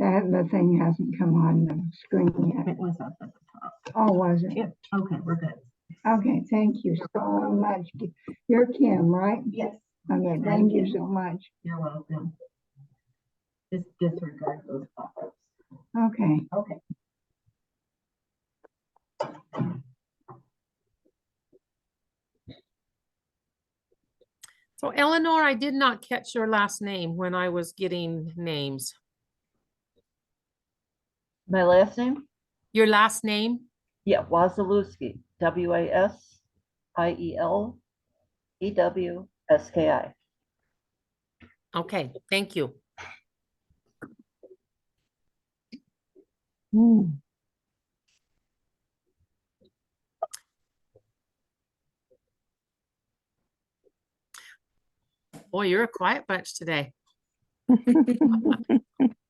That the thing hasn't come on the screen yet. It was up at the top. Oh, was it? Yep. Okay, we're good. Okay, thank you so much. You're Kim, right? Yes. Okay, thank you so much. You're welcome. Just disregard those pop-ups. Okay. Okay. So Eleanor, I did not catch your last name when I was getting names. My last name? Your last name? Yeah, Wasilewski. Wasilewski. Okay, thank you. Boy, you're a quiet bunch today.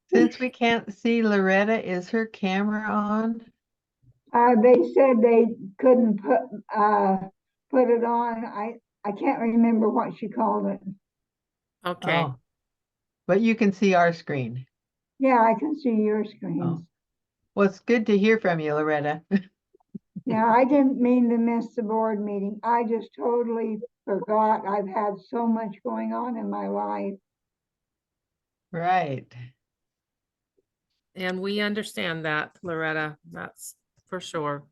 Since we can't see Loretta, is her camera on? They said they couldn't put it on. I can't remember what she called it. Okay. Oh. But you can see our screen. Yeah, I can see your screens. Oh. Well, it's good to hear from you, Loretta. Yeah, I didn't mean to miss the board meeting. I just totally forgot. I've had so much going on in my life. Right. And we understand that, Loretta. That's for sure.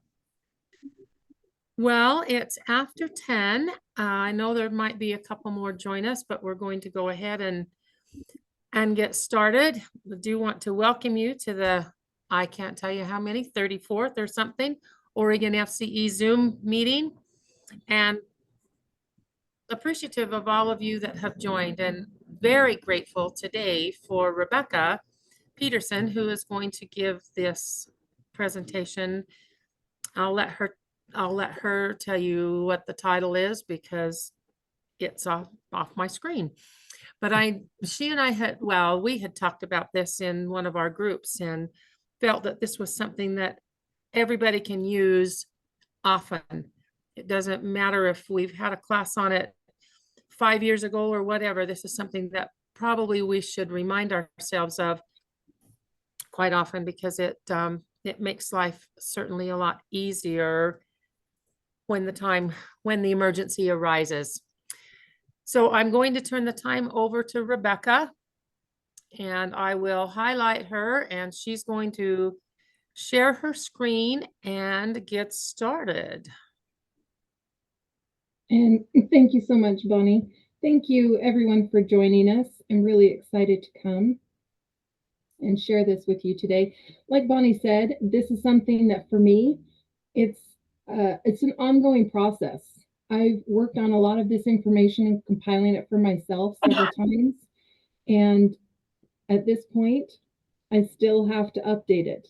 Well, it's after 10. I know there might be a couple more join us, but we're going to go ahead and get started. I do want to welcome you to the, I can't tell you how many, 34th or something, Oregon FCE Zoom meeting. And appreciative of all of you that have joined, and very grateful today for Rebecca Petersen, who is going to give this presentation. I'll let her tell you what the title is because it's off my screen. But she and I we had talked about this in one of our groups and felt that this was something that everybody can use often. It doesn't matter if we've had a class on it 5 years ago or whatever. This is something that probably we should remind ourselves of quite often because it makes life certainly a lot easier when the emergency arises. So I'm going to turn the time over to Rebecca and I will highlight her and she's going to share her screen and get started. And thank you so much, Bonnie. Thank you everyone for joining us. I'm really excited to come and share this with you today. Like Bonnie said, this is something that for me, it's an ongoing process. I've worked on a lot of this information and compiling it for myself several times. And at this point, I still have to update it.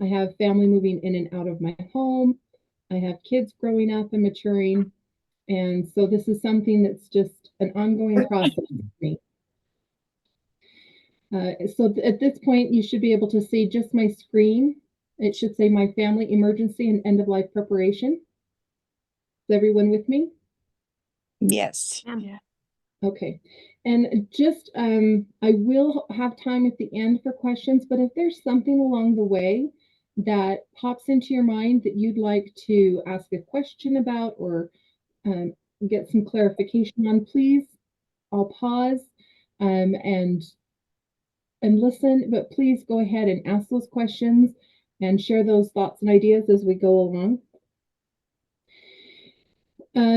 I have family moving in and out of my home. I have kids growing up and maturing. And so this is something that's just an ongoing process for me. So at this point, you should be able to see just my screen. It should say my family emergency and end of life preparation. Is everyone with me? Yes. Yeah. Okay. And just, I will have time at the end for questions, but if there's something along the way that pops into your mind that you'd like to ask a question about or get some clarification on, please, I'll pause and listen, but please go ahead and ask those questions and share those thoughts and ideas as we go along.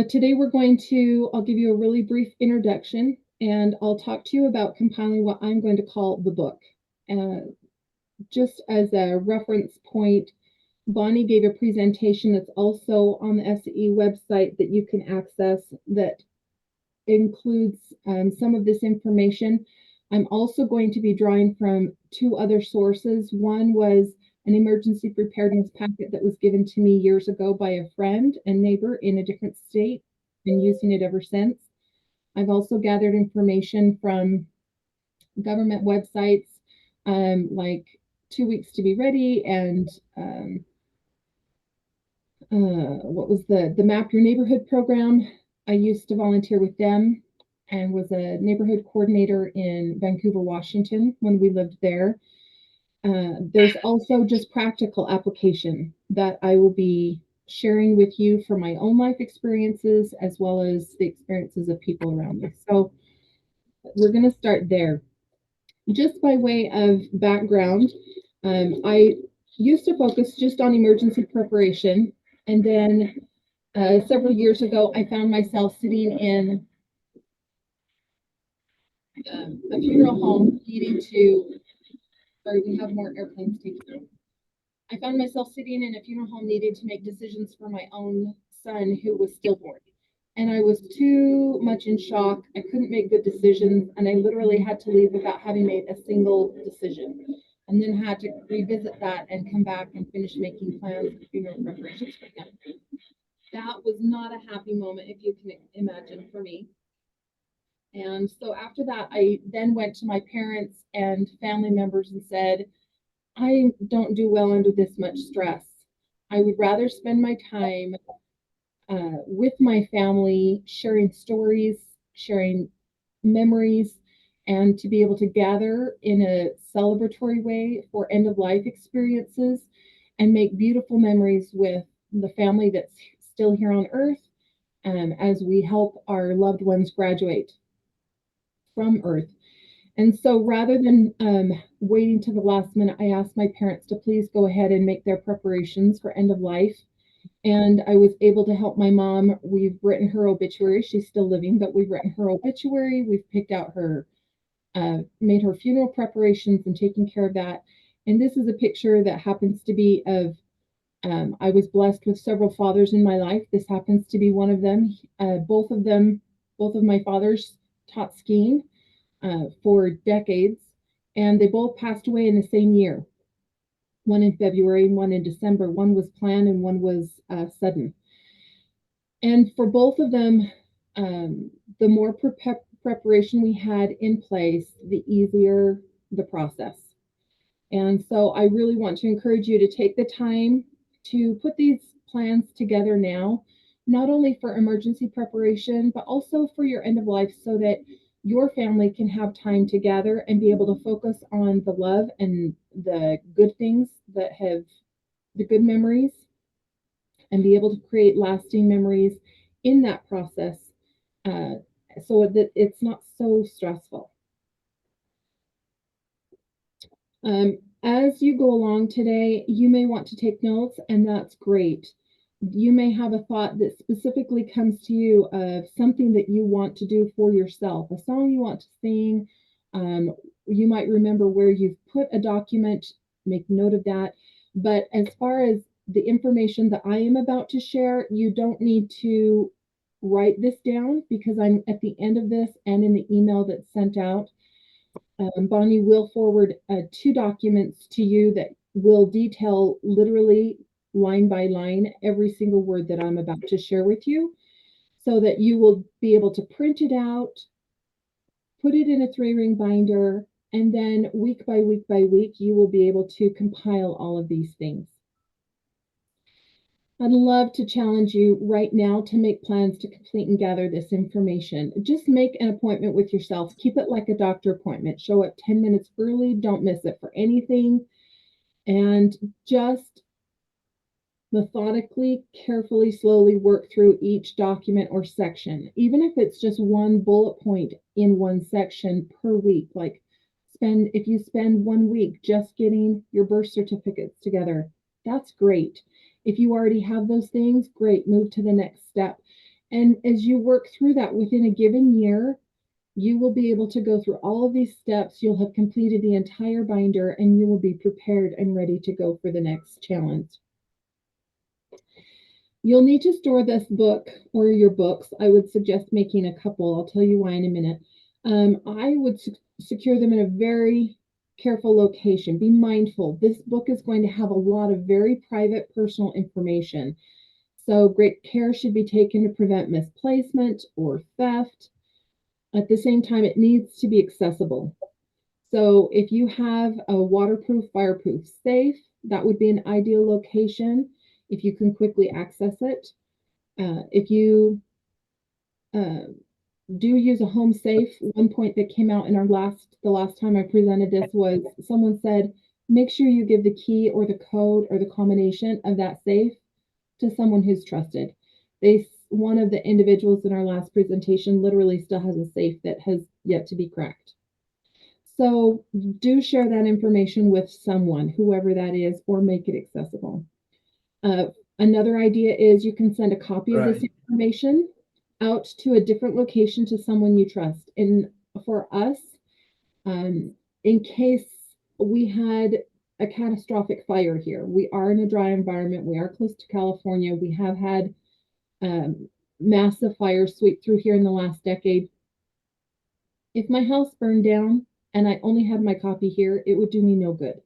Today I'll give you a really brief introduction and I'll talk to you about compiling what I'm going to call the book. Just as a reference point, Bonnie gave a presentation that's also on the SCE website that you can access that includes some of this information. I'm also going to be drawing from two other sources. One was an emergency preparedness packet that was given to me years ago by a friend and neighbor in a different state, and using it ever since. I've also gathered information from government websites like 2 Weeks to Be Ready and what was the Map Your Neighborhood program. I used to volunteer with them and was a neighborhood coordinator in Vancouver, Washington when we lived there. There's also just practical application that I will be sharing with you from my own life experiences as well as the experiences of people around me. So we're going to start there. Just by way of background, I used to focus just on emergency preparation. And then several years ago, I found myself sitting in a funeral home needing to, sorry, we have more airplanes taking off. I found myself sitting in a funeral home needing to make decisions for my own son who was stillborn. And I was too much in shock. I couldn't make good decisions. And I literally had to leave without having made a single decision. And then had to revisit that and come back and finish making plans and funeral preparations for him. That was not a happy moment, if you can imagine, for me. And so after that, I then went to my parents and family members and said, I don't do well under this much stress. I would rather spend my time with my family, sharing stories, sharing memories, and to be able to gather in a celebratory way for end of life experiences and make beautiful memories with the family that's still here on earth as we help our loved ones graduate from earth. And so rather than waiting to the last minute, I asked my parents to please go ahead and make their preparations for end of life. And I was able to help my mom. We've written her obituary. She's still living, but we've written her obituary. We've picked out her, made her funeral preparations and taken care of that. And this is a picture that happens to be of, I was blessed with several fathers in my life. This happens to be one of them. Both of my fathers taught skiing for decades, and they both passed away in the same year. One in February and one in December. One was planned and one was sudden. And for both of them, the more preparation we had in place, the easier the process. And so I really want to encourage you to take the time to put these plans together now, not only for emergency preparation, but also for your end of life so that your family can have time to gather and be able to focus on the love and the good things that have the good memories and be able to create lasting memories in that process so that it's not so stressful. As you go along today, you may want to take notes, and that's great. You may have a thought that specifically comes to you of something that you want to do for yourself, a song you want to sing. You might remember where you've put a document, make note of that. But as far as the information that I am about to share, you don't need to write this down because I'm at the end of this and in the email that's sent out. Bonnie will forward 2 documents to you that will detail literally line by line every single word that I'm about to share with you so that you will be able to print it out, put it in a 3-ring binder, and then week by week by week, you will be able to compile all of these things. I'd love to challenge you right now to make plans to complete and gather this information. Just make an appointment with yourself. Keep it like a doctor appointment. Show up 10 minutes early. Don't miss it for anything. And just methodically, carefully, slowly work through each document or section. Even if it's just one bullet point in one section per week, like if you spend 1 week just getting your birth certificates together, that's great. If you already have those things, great, move to the next step. And as you work through that within a given year, you will be able to go through all of these steps. You'll have completed the entire binder and you will be prepared and ready to go for the next challenge. You'll need to store this book or your books. I would suggest making a couple. I'll tell you why in a minute. I would secure them in a very careful location. Be mindful. This book is going to have a lot of very private personal information. So great care should be taken to prevent misplacement or theft. At the same time, it needs to be accessible. So if you have a waterproof, fireproof safe, that would be an ideal location if you can quickly access it. If you do use a home safe, one point that came out in the last time I presented this was someone said, make sure you give the key or the code or the combination of that safe to someone who's trusted. One of the individuals in our last presentation literally still has a safe that has yet to be cracked. So do share that information with someone, whoever that is, or make it accessible. Another idea is you can send a copy of this information out to a different location to someone you trust. And for us, in case we had a catastrophic fire here, we are in a dry environment, we are close to California, we have had massive fires sweep through here in the last decade. If my house burned down and I only had my copy here, it would do me no good.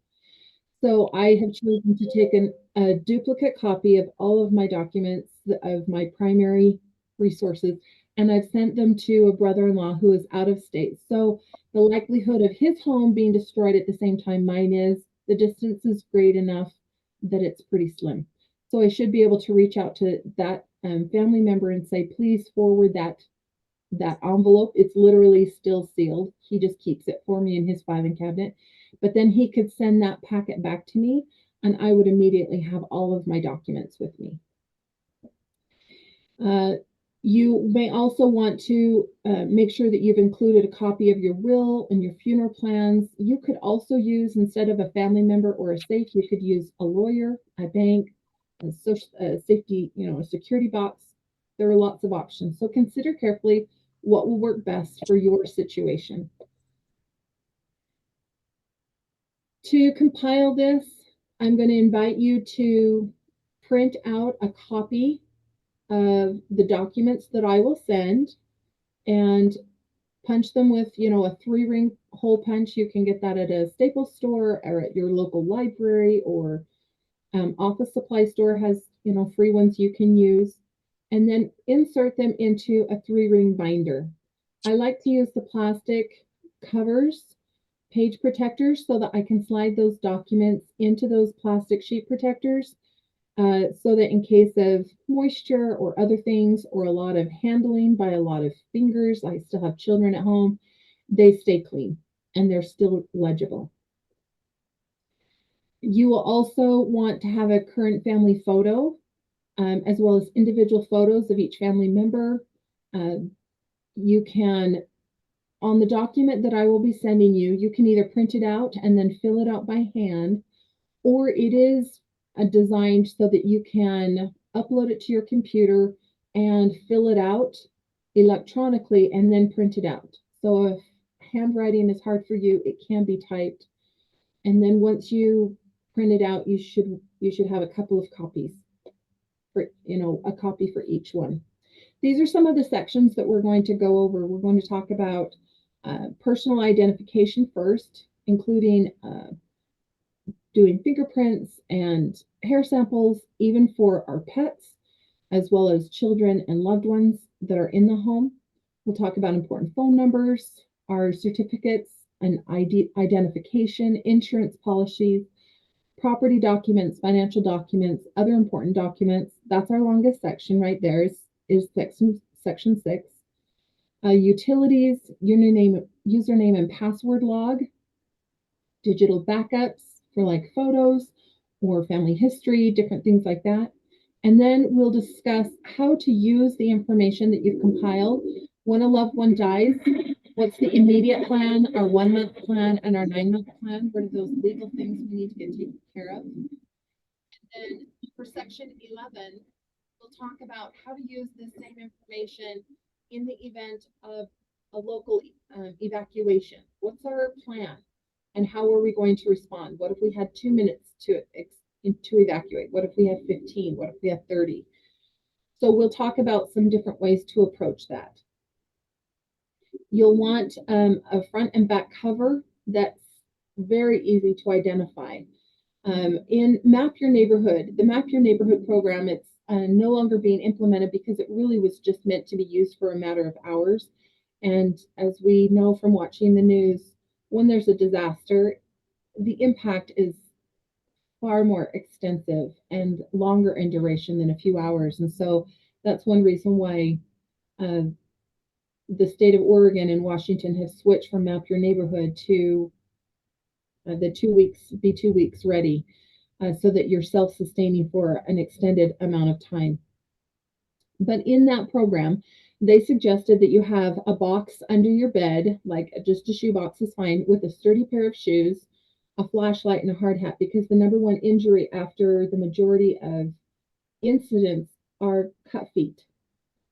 So I have chosen to take a duplicate copy of all of my documents, of my primary resources, and I've sent them to a brother-in-law who is out of state. So the likelihood of his home being destroyed at the same time mine is, the distance is great enough that it's pretty slim. So I should be able to reach out to that family member and say, please forward that envelope. It's literally still sealed. He just keeps it for me in his filing cabinet. But then he could send that packet back to me, and I would immediately have all of my documents with me. You may also want to make sure that you've included a copy of your will and your funeral plans. You could also use, instead of a family member or a safe, you could use a lawyer, a bank, a safety, a security box. There are lots of options. So consider carefully what will work best for your situation. To compile this, I'm going to invite you to print out a copy of the documents that I will send and punch them with, a 3-ring hole punch. You can get that at a Staples store or at your local library, or office supply store has, free ones you can use, and then insert them into a 3-ring binder. I like to use the plastic covers, page protectors, so that I can slide those documents into those plastic sheet protectors, so that in case of moisture or other things, or a lot of handling by a lot of fingers, I still have children at home, they stay clean and they're still legible. You will also want to have a current family photo, as well as individual photos of each family member. You can, on the document that I will be sending you, you can either print it out and then fill it out by hand, or it is designed so that you can upload it to your computer and fill it out electronically and then print it out. So if handwriting is hard for you, it can be typed. And then once you print it out, you should have a couple of copies, for a copy for each one. These are some of the sections that we're going to go over. We're going to talk about personal identification first, including doing fingerprints and hair samples, even for our pets, as well as children and loved ones that are in the home. We'll talk about important phone numbers, our certificates and ID identification, insurance policies, property documents, financial documents, other important documents. That's our longest section right there, is section 6. Utilities, username and password log, digital backups for like photos or family history, different things like that. And then we'll discuss how to use the information that you've compiled when a loved one dies. What's the immediate plan, our 1-month plan, and our 9-month plan? What are those legal things we need to get taken care of? And then for section 11, we'll talk about how to use this same information in the event of a local evacuation. What's our plan? And how are we going to respond? What if we had 2 minutes to evacuate? What if we have 15? What if we have 30? So we'll talk about some different ways to approach that. You'll want a front and back cover that's very easy to identify. In Map Your Neighborhood, the Map Your Neighborhood program, it's no longer being implemented because it really was just meant to be used for a matter of hours. And as we know from watching the news, when there's a disaster, the impact is far more extensive and longer in duration than a few hours. And so that's one reason why the state of Oregon and Washington have switched from Map Your Neighborhood to the 2 weeks, be 2 weeks ready, so that you're self-sustaining for an extended amount of time. But in that program, they suggested that you have a box under your bed, like just a shoe box is fine, with a sturdy pair of shoes, a flashlight, and a hard hat, because the number one injury after the majority of incidents are cut feet.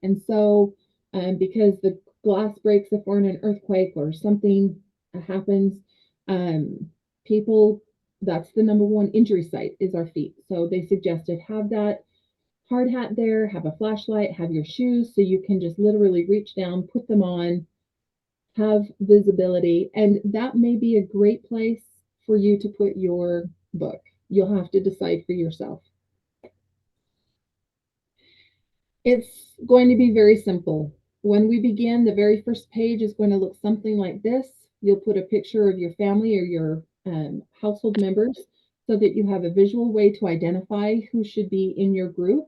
And so, because the glass breaks if we're in an earthquake or something happens, people, that's the number one injury site is our feet. So they suggested have that hard hat there, have a flashlight, have your shoes so you can just literally reach down, put them on, have visibility. And that may be a great place for you to put your book. You'll have to decide for yourself. It's going to be very simple. When we begin, the very first page is going to look something like this. You'll put a picture of your family or your household members so that you have a visual way to identify who should be in your group.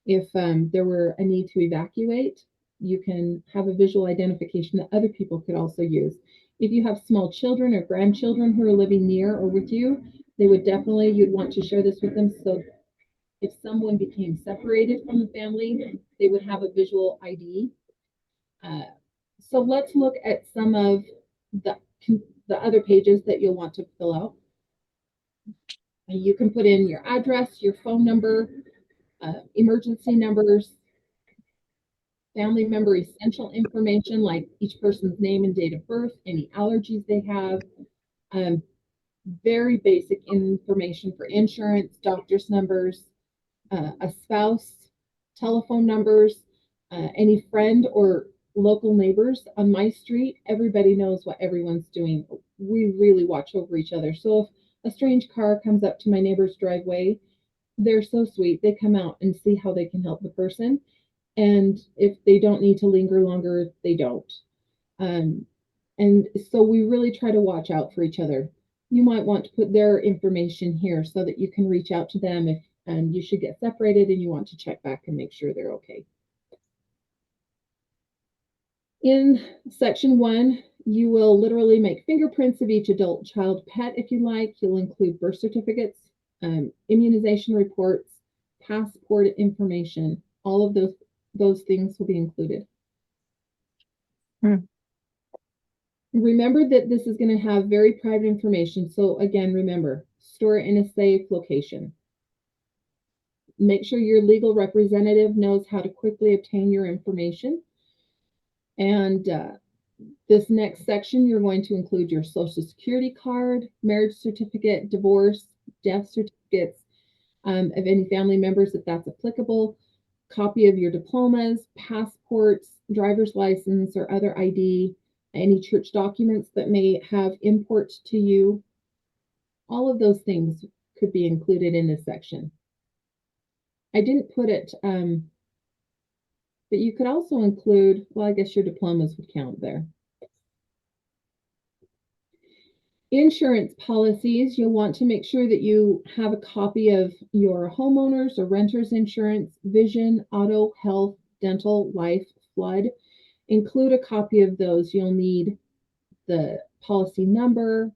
If there were a need to evacuate, you can have a visual identification that other people could also use. If you have small children or grandchildren who are living near or with you, they would definitely, you'd want to share this with them, so if someone became separated from the family, they would have a visual ID. So let's look at some of the other pages that you'll want to fill out. You can put in your address, your phone number, emergency numbers, family member essential information like each person's name and date of birth, any allergies they have, very basic information for insurance, doctor's numbers, a spouse, telephone numbers, any friend or local neighbors on my street. Everybody knows what everyone's doing. We really watch over each other. So if a strange car comes up to my neighbor's driveway, they're so sweet. They come out and see how they can help the person. And if they don't need to linger longer, they don't. And so we really try to watch out for each other. You might want to put their information here so that you can reach out to them if you should get separated and you want to check back and make sure they're okay. In section 1, you will literally make fingerprints of each adult child pet if you like. You'll include birth certificates, immunization reports, passport information. All of those things will be included. Remember that this is going to have very private information. So again, remember, store it in a safe location. Make sure your legal representative knows how to quickly obtain your information. And this next section, you're going to include your social security card, marriage certificate, divorce, death certificates of any family members if that's applicable, copy of your diplomas, passports, driver's license or other ID, any church documents that may have import to you. All of those things could be included in this section. I didn't put it, but you could also include, well, I guess your diplomas would count there. Insurance policies, you'll want to make sure that you have a copy of your homeowners or renters insurance, vision, auto, health, dental, life, flood. Include a copy of those. You'll need the policy number,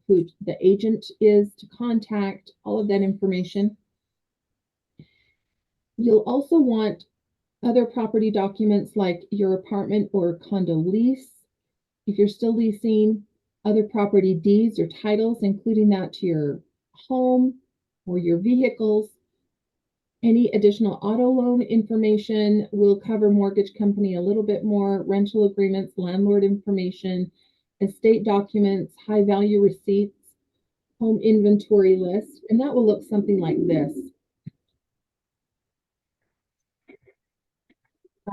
who the agent is to contact, all of that information. You'll also want other property documents like your apartment or condo lease. If you're still leasing, other property deeds or titles, including that to your home or your vehicles. Any additional auto loan information will cover mortgage company a little bit more, rental agreements, landlord information, estate documents, high value receipts, home inventory list, and that will look something like this.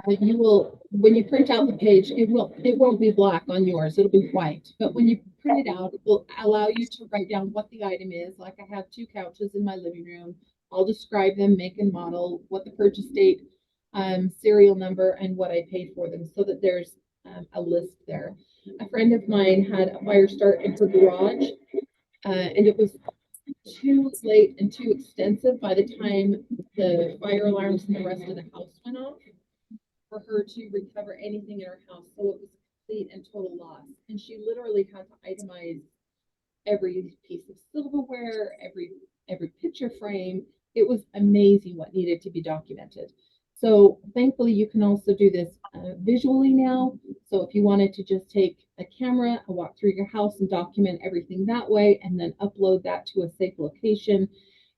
You will, when you print out the page, it won't be black on yours, it'll be white. But when you print it out, it will allow you to write down what the item is. Like I have 2 couches in my living room. I'll describe them, make and model, what the purchase date, serial number, and what I paid for them, so that there's a list there. A friend of mine had a fire start in her garage, and it was too late and too extensive by the time the fire alarms and the rest of the house went off for her to recover anything in her house. So it was a complete and total loss. And she literally had to itemize every piece of silverware, every picture frame. It was amazing what needed to be documented. So thankfully, you can also do this visually now. So if you wanted to just take a camera, a walk through your house and document everything that way, and then upload that to a safe location,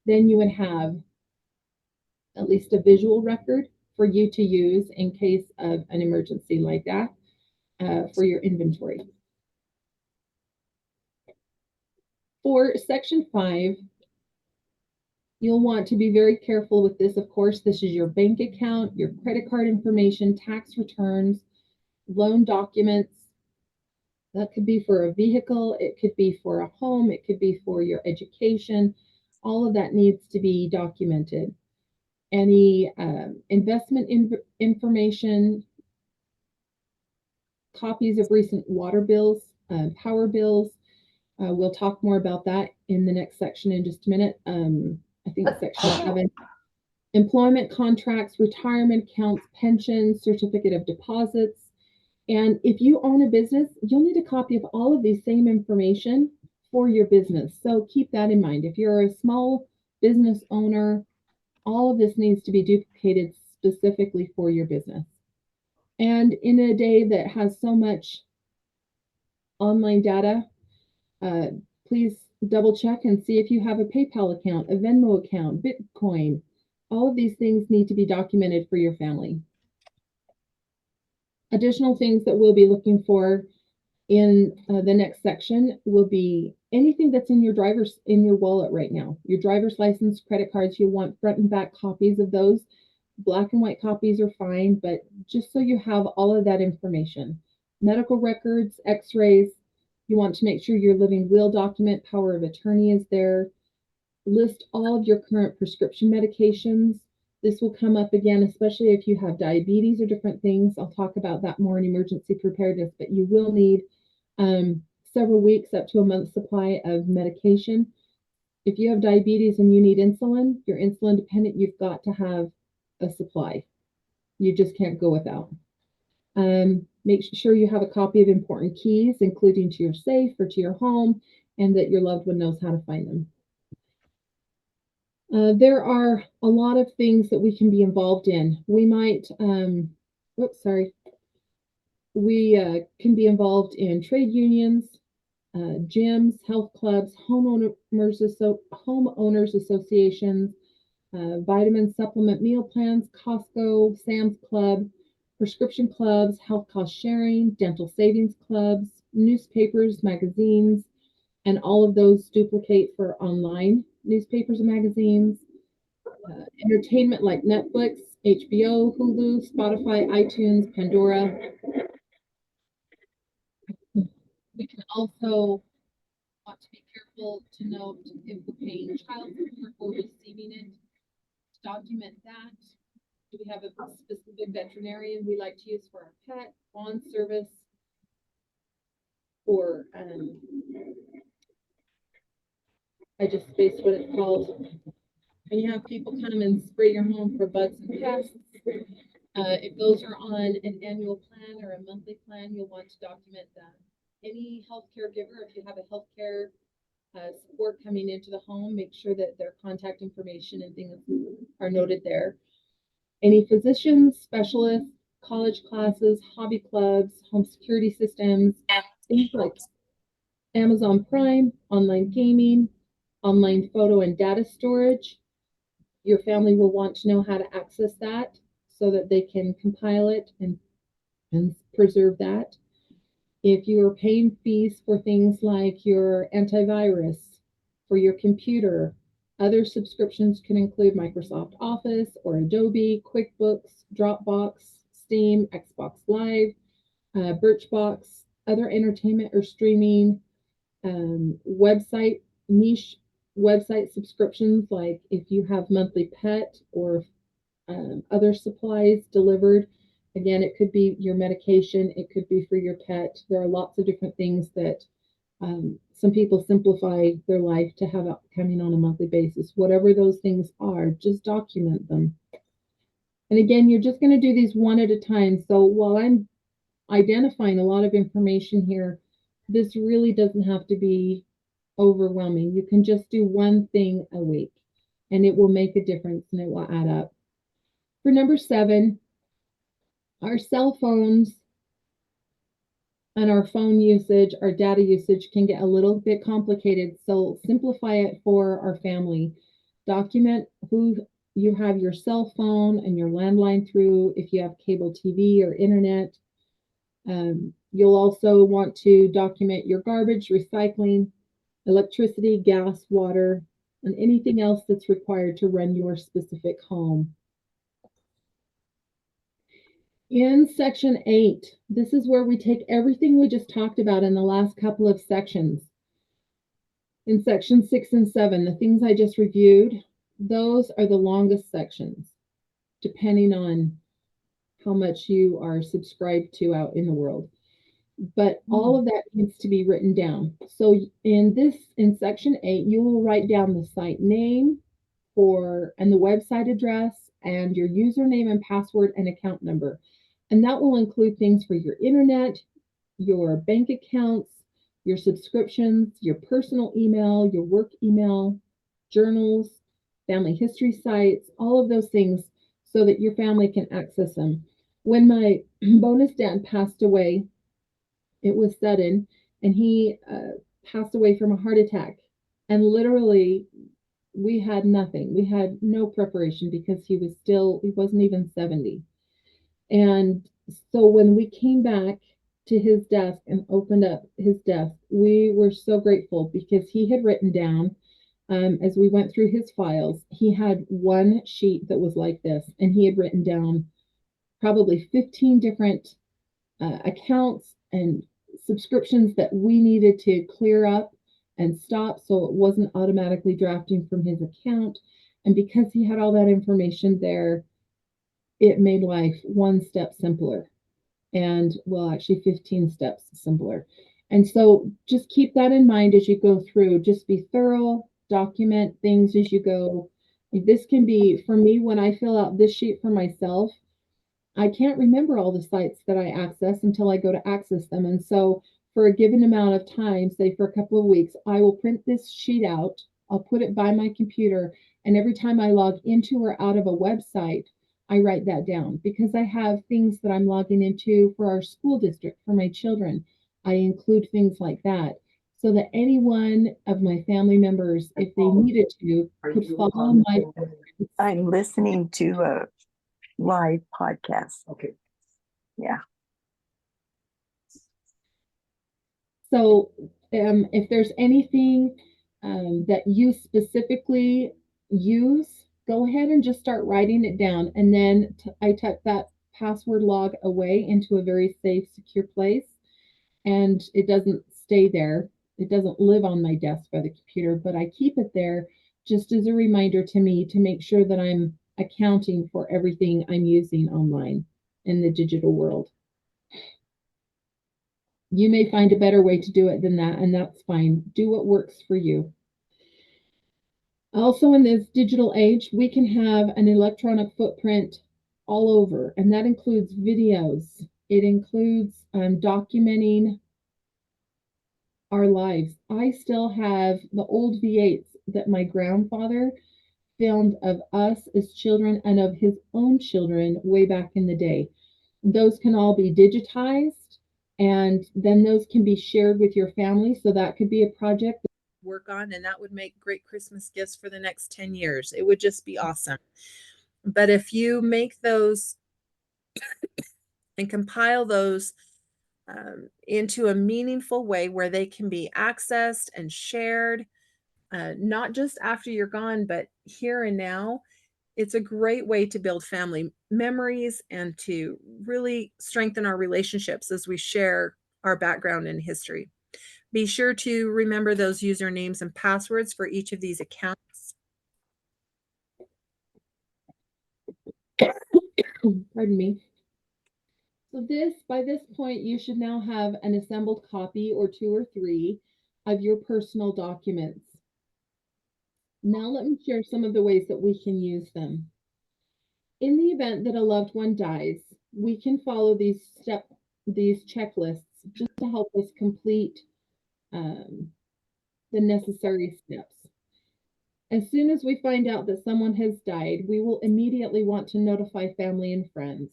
then you would have at least a visual record for you to use in case of an emergency like that for your inventory. For section 5, you'll want to be very careful with this. Of course, this is your bank account, your credit card information, tax returns, loan documents. That could be for a vehicle, it could be for a home, it could be for your education. All of that needs to be documented. Any investment information, copies of recent water bills, power bills. We'll talk more about that in the next section in just a minute. I think section 7. Employment contracts, retirement accounts, pensions, certificate of deposits. And if you own a business, you'll need a copy of all of these same information for your business. So keep that in mind. If you're a small business owner, all of this needs to be duplicated specifically for your business. And in a day that has so much online data, please double check and see if you have a PayPal account, a Venmo account, Bitcoin. All of these things need to be documented for your family. Additional things that we'll be looking for in the next section will be anything that's in your wallet right now. Your driver's license, credit cards, you'll want front and back copies of those. Black and white copies are fine, but just so you have all of that information. Medical records, x-rays, you want to make sure your living will document, power of attorney is there. List all of your current prescription medications. This will come up again, especially if you have diabetes or different things. I'll talk about that more in emergency preparedness, but you will need several weeks up to a month's supply of medication. If you have diabetes and you need insulin, you're insulin dependent, you've got to have a supply. You just can't go without. Make sure you have a copy of important keys, including to your safe or to your home, and that your loved one knows how to find them. There are a lot of things that we can be involved in. We might, we can be involved in trade unions, gyms, health clubs, homeowners associations, vitamin supplement meal plans, Costco, Sam's Club, prescription clubs, health cost sharing, dental savings clubs, newspapers, magazines, and all of those duplicate for online newspapers and magazines. Entertainment like Netflix, HBO, Hulu, Spotify, iTunes, Pandora. We can also want to be careful to note if we're paying child support or receiving it, to document that. Do we have a specific veterinarian we like to use for our pet, bond service, or I just spaced what it's called. And you have people come and spray your home for bugs and pests. If those are on an annual plan or a monthly plan, you'll want to document that. Any healthcare giver, if you have a healthcare support coming into the home, make sure that their contact information and things are noted there. Any physicians, specialists, college classes, hobby clubs, home security systems, things like Amazon Prime, online gaming, online photo and data storage. Your family will want to know how to access that so that they can compile it and preserve that. If you are paying fees for things like your antivirus for your computer, other subscriptions can include Microsoft Office or Adobe, QuickBooks, Dropbox, Steam, Xbox Live, Birchbox, other entertainment or streaming, niche website subscriptions, like if you have monthly pet or other supplies delivered. Again, it could be your medication, it could be for your pet. There are lots of different things that some people simplify their life to have it coming on a monthly basis. Whatever those things are, just document them. And again, you're just going to do these one at a time. So while I'm identifying a lot of information here, this really doesn't have to be overwhelming. You can just do one thing a week and it will make a difference and it will add up. For number 7, our cell phones and our phone usage, our data usage can get a little bit complicated. So simplify it for our family. Document who you have your cell phone and your landline through, if you have cable TV or internet. You'll also want to document your garbage, recycling, electricity, gas, water, and anything else that's required to run your specific home. In section 8, this is where we take everything we just talked about in the last couple of sections. In section 6 and 7, the things I just reviewed, those are the longest sections, depending on how much you are subscribed to out in the world. But all of that needs to be written down. So in section 8, you will write down the site name and the website address and your username and password and account number. And that will include things for your internet, your bank accounts, your subscriptions, your personal email, your work email, journals, family history sites, all of those things so that your family can access them. When my bonus dad passed away, it was sudden, and he passed away from a heart attack. And literally, we had nothing. We had no preparation because he wasn't even 70. And so when we came back to his desk and opened up his desk, we were so grateful because he had written down, as we went through his files, he had one sheet that was like this, and he had written down probably 15 different accounts and subscriptions that we needed to clear up and stop so it wasn't automatically drafting from his account. And because he had all that information there, it made life one step simpler. And well, actually 15 steps simpler. And so just keep that in mind as you go through. Just be thorough, document things as you go. This can be, for me, when I fill out this sheet for myself, I can't remember all the sites that I access until I go to access them. And so for a given amount of time, say for a couple of weeks, I will print this sheet out. I'll put it by my computer. And every time I log into or out of a website, I write that down because I have things that I'm logging into for our school district, for my children. I include things like that so that any one of my family members, if they needed to, could follow my. I'm listening to a live podcast. Okay. Yeah. So if there's anything that you specifically use, go ahead and just start writing it down. And then I tuck that password log away into a very safe, secure place. And it doesn't stay there. It doesn't live on my desk by the computer, but I keep it there just as a reminder to me to make sure that I'm accounting for everything I'm using online in the digital world. You may find a better way to do it than that, and that's fine. Do what works for you. Also, in this digital age, we can have an electronic footprint all over, and that includes videos. It includes documenting our lives. I still have the old V8s that my grandfather filmed of us as children and of his own children way back in the day. Those can all be digitized, and then those can be shared with your family. So that could be a project that you work on, and that would make great Christmas gifts for the next 10 years. It would just be awesome. But if you make those and compile those into a meaningful way where they can be accessed and shared, not just after you're gone, but here and now, it's a great way to build family memories and to really strengthen our relationships as we share our background and history. Be sure to remember those usernames and passwords for each of these accounts. Pardon me. So by this point, you should now have an assembled copy or 2 or 3 of your personal documents. Now let me share some of the ways that we can use them. In the event that a loved one dies, we can follow these checklists just to help us complete the necessary steps. As soon as we find out that someone has died, we will immediately want to notify family and friends.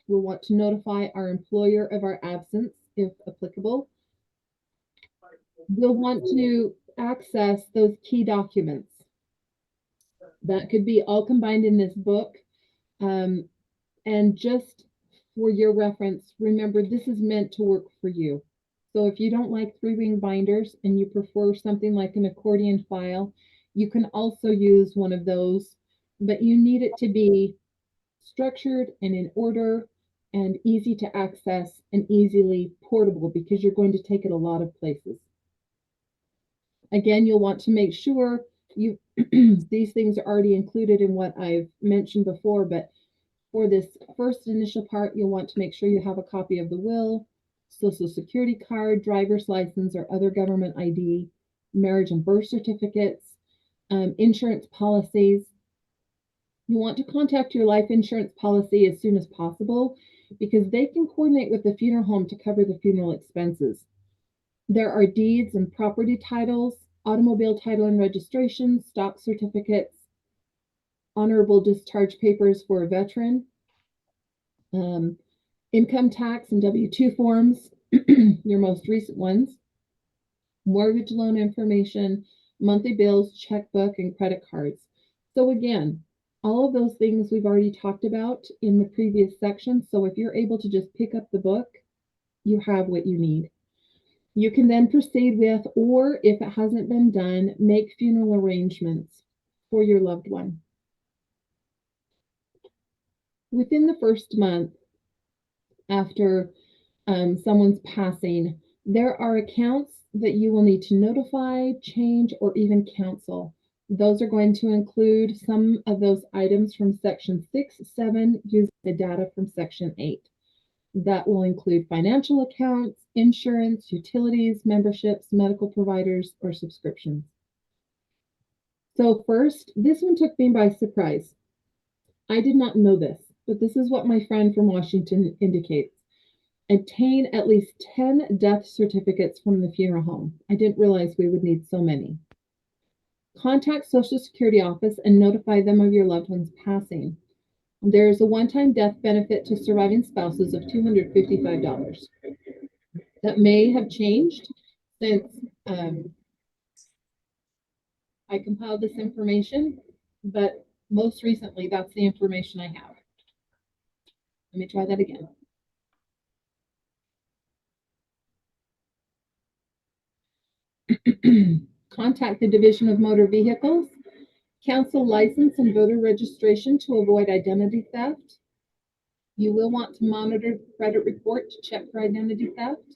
We'll want to notify our employer of our absence, if applicable. We'll want to access those key documents. That could be all combined in this book. And just for your reference, remember this is meant to work for you. So if you don't like 3-ring binders and you prefer something like an accordion file, you can also use one of those, but you need it to be structured and in order and easy to access and easily portable because you're going to take it a lot of places. Again, you'll want to make sure you these things are already included in what I've mentioned before, but for this first initial part, you'll want to make sure you have a copy of the will, social security card, driver's license, or other government ID, marriage and birth certificates, insurance policies. You want to contact your life insurance policy as soon as possible because they can coordinate with the funeral home to cover the funeral expenses. There are deeds and property titles, automobile title and registration, stock certificates, honorable discharge papers for a veteran, income tax and W-2 forms, your most recent ones, mortgage loan information, monthly bills, checkbook, and credit cards. So again, all of those things we've already talked about in the previous section. So if you're able to just pick up the book, you have what you need. You can then proceed with, or if it hasn't been done, make funeral arrangements for your loved one. Within the first month after someone's passing, there are accounts that you will need to notify, change, or even cancel. Those are going to include some of those items from section 6, 7, using the data from section 8. That will include financial accounts, insurance, utilities, memberships, medical providers, or subscriptions. So first, this one took me by surprise. I did not know this, but this is what my friend from Washington indicates. Obtain at least 10 death certificates from the funeral home. I didn't realize we would need so many. Contact Social Security office and notify them of your loved one's passing. There is a one-time death benefit to surviving spouses of $255. That may have changed since I compiled this information, but most recently, that's the information I have. Let me try that again. Contact the Division of Motor Vehicles. Cancel license and voter registration to avoid identity theft. You will want to monitor the credit report to check for identity theft.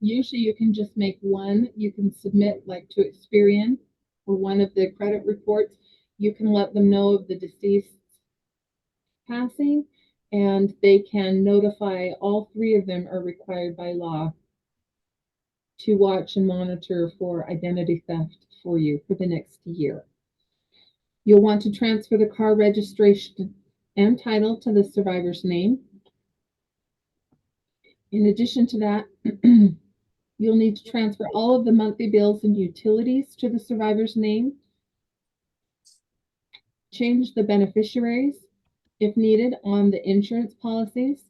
Usually you can just make one. You can submit like to Experian or one of the credit reports. You can let them know of the deceased passing, and they can notify. All 3 of them are required by law to watch and monitor for identity theft for you for the next year. You'll want to transfer the car registration and title to the survivor's name. In addition to that, you'll need to transfer all of the monthly bills and utilities to the survivor's name. Change the beneficiaries, if needed, on the insurance policies.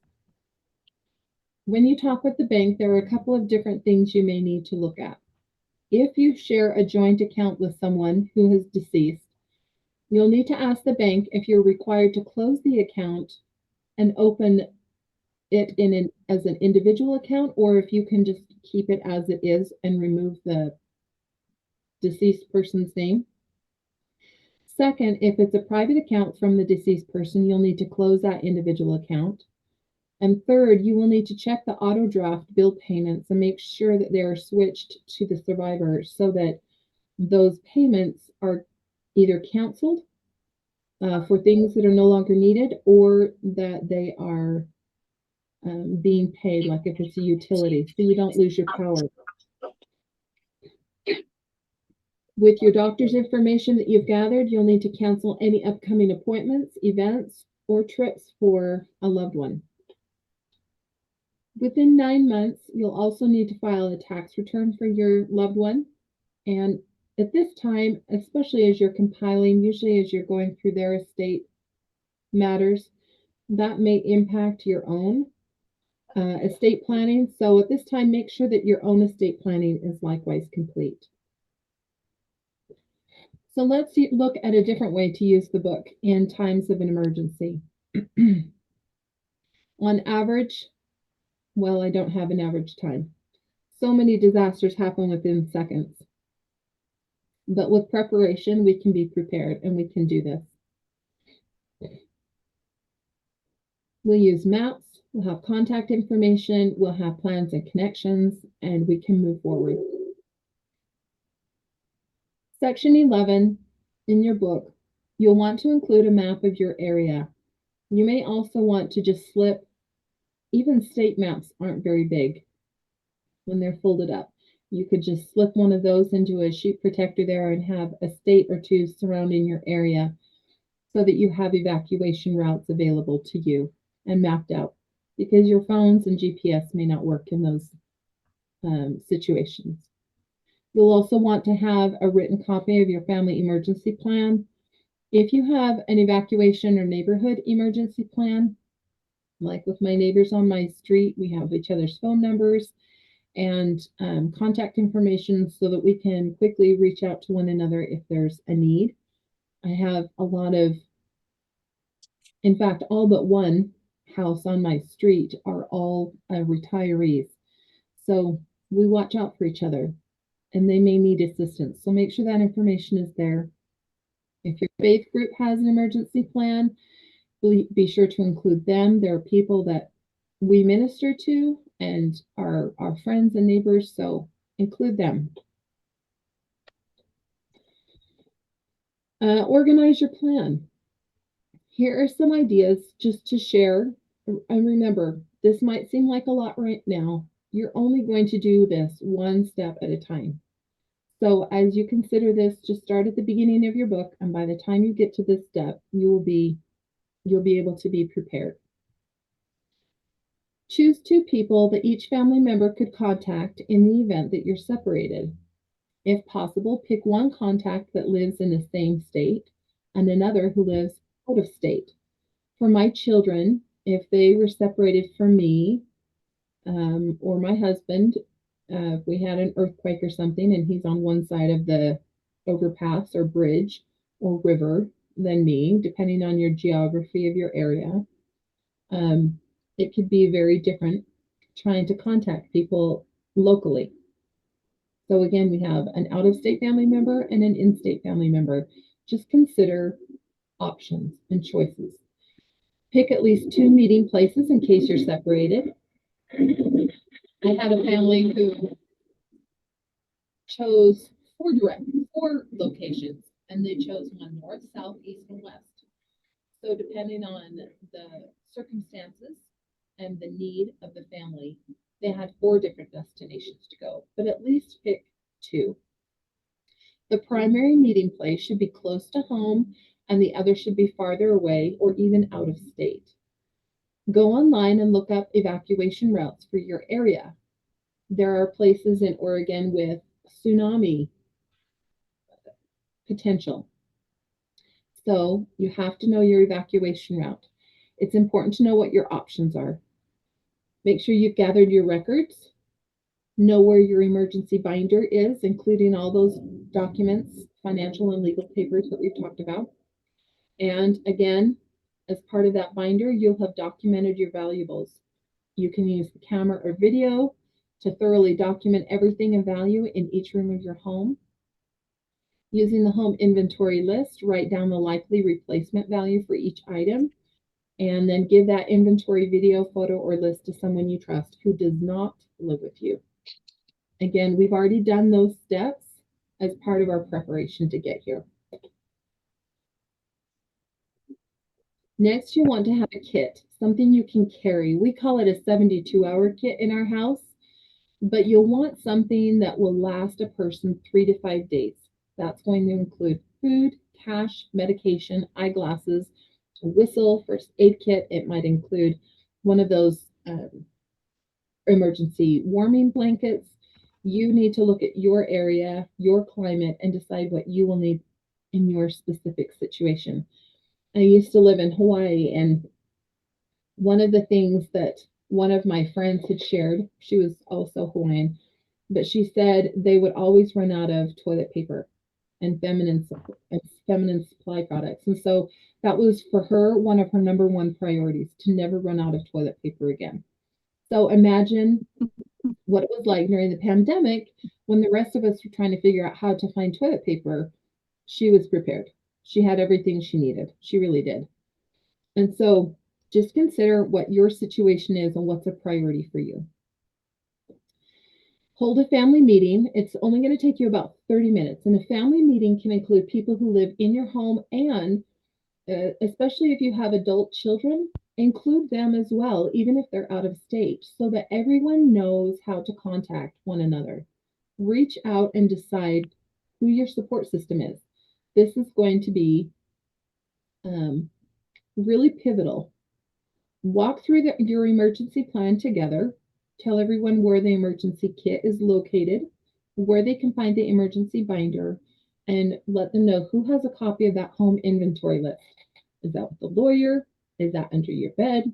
When you talk with the bank, there are a couple of different things you may need to look at. If you share a joint account with someone who is deceased, you'll need to ask the bank if you're required to close the account and open it as an individual account, or if you can just keep it as it is and remove the deceased person's name. Second, if it's a private account from the deceased person, you'll need to close that individual account. And third, you will need to check the auto draft bill payments and make sure that they are switched to the survivor so that those payments are either canceled for things that are no longer needed, or that they are being paid, like if it's a utility, so you don't lose your power. With your doctor's information that you've gathered, you'll need to cancel any upcoming appointments, events, or trips for a loved one. Within 9 months, you'll also need to file a tax return for your loved one. And at this time, especially as you're compiling, usually as you're going through their estate matters, that may impact your own estate planning. So at this time, make sure that your own estate planning is likewise complete. So let's look at a different way to use the book in times of an emergency. On average, well, I don't have an average time. So many disasters happen within seconds. But with preparation, we can be prepared and we can do this. We'll use maps, we'll have contact information, we'll have plans and connections, and we can move forward. Section 11 in your book, you'll want to include a map of your area. You may also want to just slip, even state maps aren't very big when they're folded up. You could just slip one of those into a sheet protector there and have a state or two surrounding your area so that you have evacuation routes available to you and mapped out, because your phones and GPS may not work in those situations. You'll also want to have a written copy of your family emergency plan. If you have an evacuation or neighborhood emergency plan, like with my neighbors on my street, we have each other's phone numbers and contact information so that we can quickly reach out to one another if there's a need. I have a lot of, in fact, all but one house on my street are all retirees. So we watch out for each other and they may need assistance. So make sure that information is there. If your faith group has an emergency plan, be sure to include them. There are people that we minister to and are our friends and neighbors, so include them. Organize your plan. Here are some ideas just to share. And remember, this might seem like a lot right now. You're only going to do this one step at a time. So as you consider this, just start at the beginning of your book, and by the time you get to this step, you'll be able to be prepared. Choose 2 people that each family member could contact in the event that you're separated. If possible, pick one contact that lives in the same state and another who lives out of state. For my children, if they were separated from me or my husband, if we had an earthquake or something and he's on one side of the overpass or bridge or river than me, depending on your geography of your area, it could be very different trying to contact people locally. So again, we have an out-of-state family member and an in-state family member. Just consider options and choices. Pick at least 2 meeting places in case you're separated. I had a family who chose 4 locations, and they chose one north, south, east, and west. So depending on the circumstances and the need of the family, they had 4 different destinations to go, but at least pick 2. The primary meeting place should be close to home, and the other should be farther away or even out of state. Go online and look up evacuation routes for your area. There are places in Oregon with tsunami potential. So you have to know your evacuation route. It's important to know what your options are. Make sure you've gathered your records. Know where your emergency binder is, including all those documents, financial and legal papers that we've talked about. And again, as part of that binder, you'll have documented your valuables. You can use the camera or video to thoroughly document everything of value in each room of your home. Using the home inventory list, write down the likely replacement value for each item, and then give that inventory video, photo, or list to someone you trust who does not live with you. Again, we've already done those steps as part of our preparation to get here. Next, you want to have a kit, something you can carry. We call it a 72-hour kit in our house, but you'll want something that will last a person 3 to 5 days. That's going to include food, cash, medication, eyeglasses, a whistle, first aid kit. It might include one of those emergency warming blankets. You need to look at your area, your climate, and decide what you will need in your specific situation. I used to live in Hawaii, and one of the things that one of my friends had shared, she was also Hawaiian, but she said they would always run out of toilet paper and feminine supply products. And so that was for her one of her number one priorities, to never run out of toilet paper again. So imagine what it was like during the pandemic when the rest of us were trying to figure out how to find toilet paper. She was prepared. She had everything she needed. She really did. And so just consider what your situation is and what's a priority for you. Hold a family meeting. It's only going to take you about 30 minutes. And a family meeting can include people who live in your home, and especially if you have adult children, include them as well, even if they're out of state, so that everyone knows how to contact one another. Reach out and decide who your support system is. This is going to be really pivotal. Walk through your emergency plan together. Tell everyone where the emergency kit is located, where they can find the emergency binder, and let them know who has a copy of that home inventory list. Is that with the lawyer? Is that under your bed?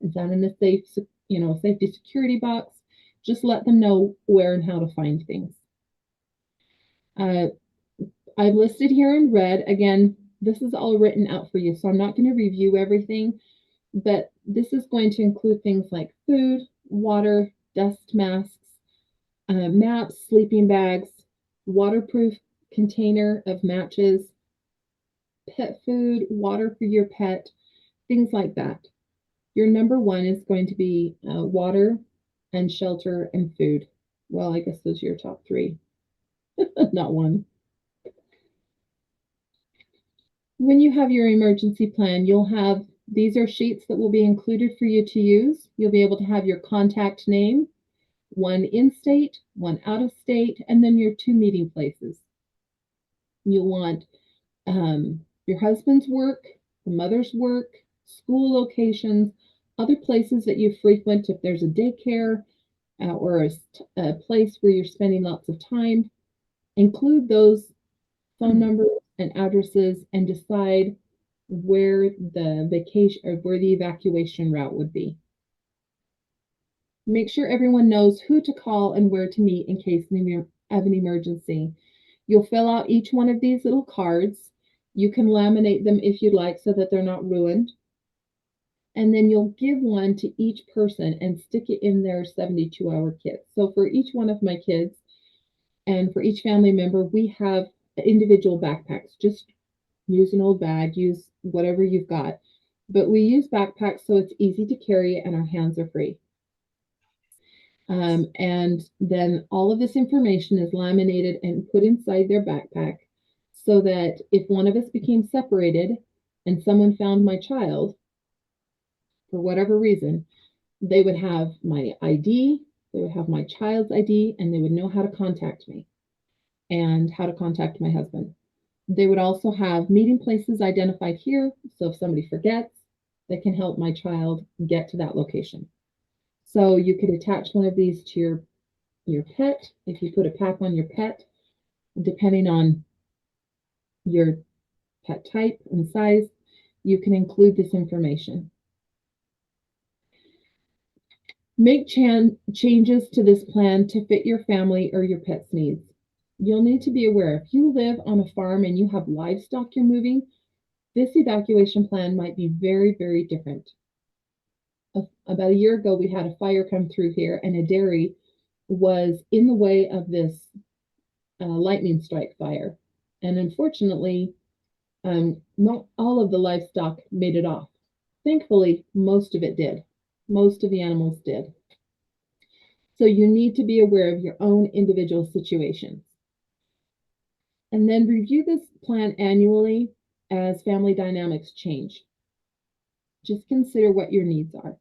Is that in a safe, safety security box? Just let them know where and how to find things. I've listed here in red. Again, this is all written out for you, so I'm not going to review everything, but this is going to include things like food, water, dust masks, maps, sleeping bags, waterproof container of matches, pet food, water for your pet, things like that. Your number one is going to be water and shelter and food. Well, I guess those are your top three, not one. When you have your emergency plan, you'll have, these are sheets that will be included for you to use. You'll be able to have your contact name, one in state, one out of state, and then your 2 meeting places. You'll want your husband's work, the mother's work, school locations, other places that you frequent if there's a daycare or a place where you're spending lots of time. Include those phone numbers and addresses and decide where the vacation or where the evacuation route would be. Make sure everyone knows who to call and where to meet in case of an emergency. You'll fill out each one of these little cards. You can laminate them if you'd like so that they're not ruined. And then you'll give one to each person and stick it in their 72-hour kit. So for each one of my kids and for each family member, we have individual backpacks. Just use an old bag, use whatever you've got. But we use backpacks so it's easy to carry and our hands are free. And then all of this information is laminated and put inside their backpack so that if one of us became separated and someone found my child, for whatever reason, they would have my ID, they would have my child's ID, and they would know how to contact me and how to contact my husband. They would also have meeting places identified here, so if somebody forgets, they can help my child get to that location. So you could attach one of these to your pet. If you put a pack on your pet, depending on your pet type and size, you can include this information. Make changes to this plan to fit your family or your pet's needs. You'll need to be aware if you live on a farm and you have livestock you're moving, this evacuation plan might be very, very different. About a year ago, we had a fire come through here and a dairy was in the way of this lightning strike fire. And unfortunately, not all of the livestock made it off. Thankfully, most of it did. Most of the animals did. So you need to be aware of your own individual situations. And then review this plan annually as family dynamics change. Just consider what your needs are.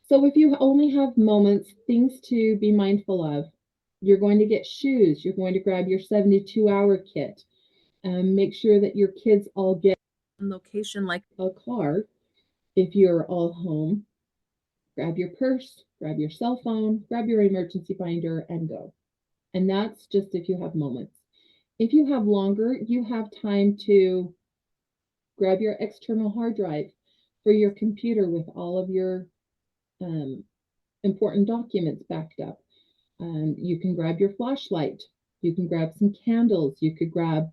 So if you only have moments, things to be mindful of, you're going to get shoes, you're going to grab your 72-hour kit, make sure that your kids all get a location like a car. If you're all home, grab your purse, grab your cell phone, grab your emergency binder, and go. And that's just if you have moments. If you have longer, you have time to grab your external hard drive for your computer with all of your important documents backed up. You can grab your flashlight. You can grab some candles. You could grab,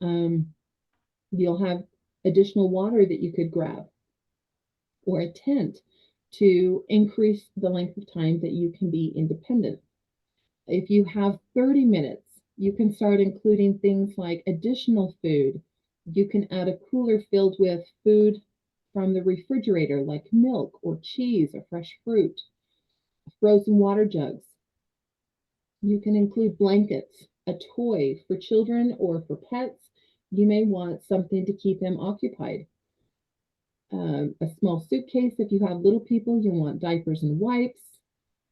you'll have additional water that you could grab, or a tent to increase the length of time that you can be independent. If you have 30 minutes, you can start including things like additional food. You can add a cooler filled with food from the refrigerator, like milk or cheese or fresh fruit, frozen water jugs. You can include blankets, a toy for children or for pets. You may want something to keep them occupied. A small suitcase if you have little people, you want diapers and wipes,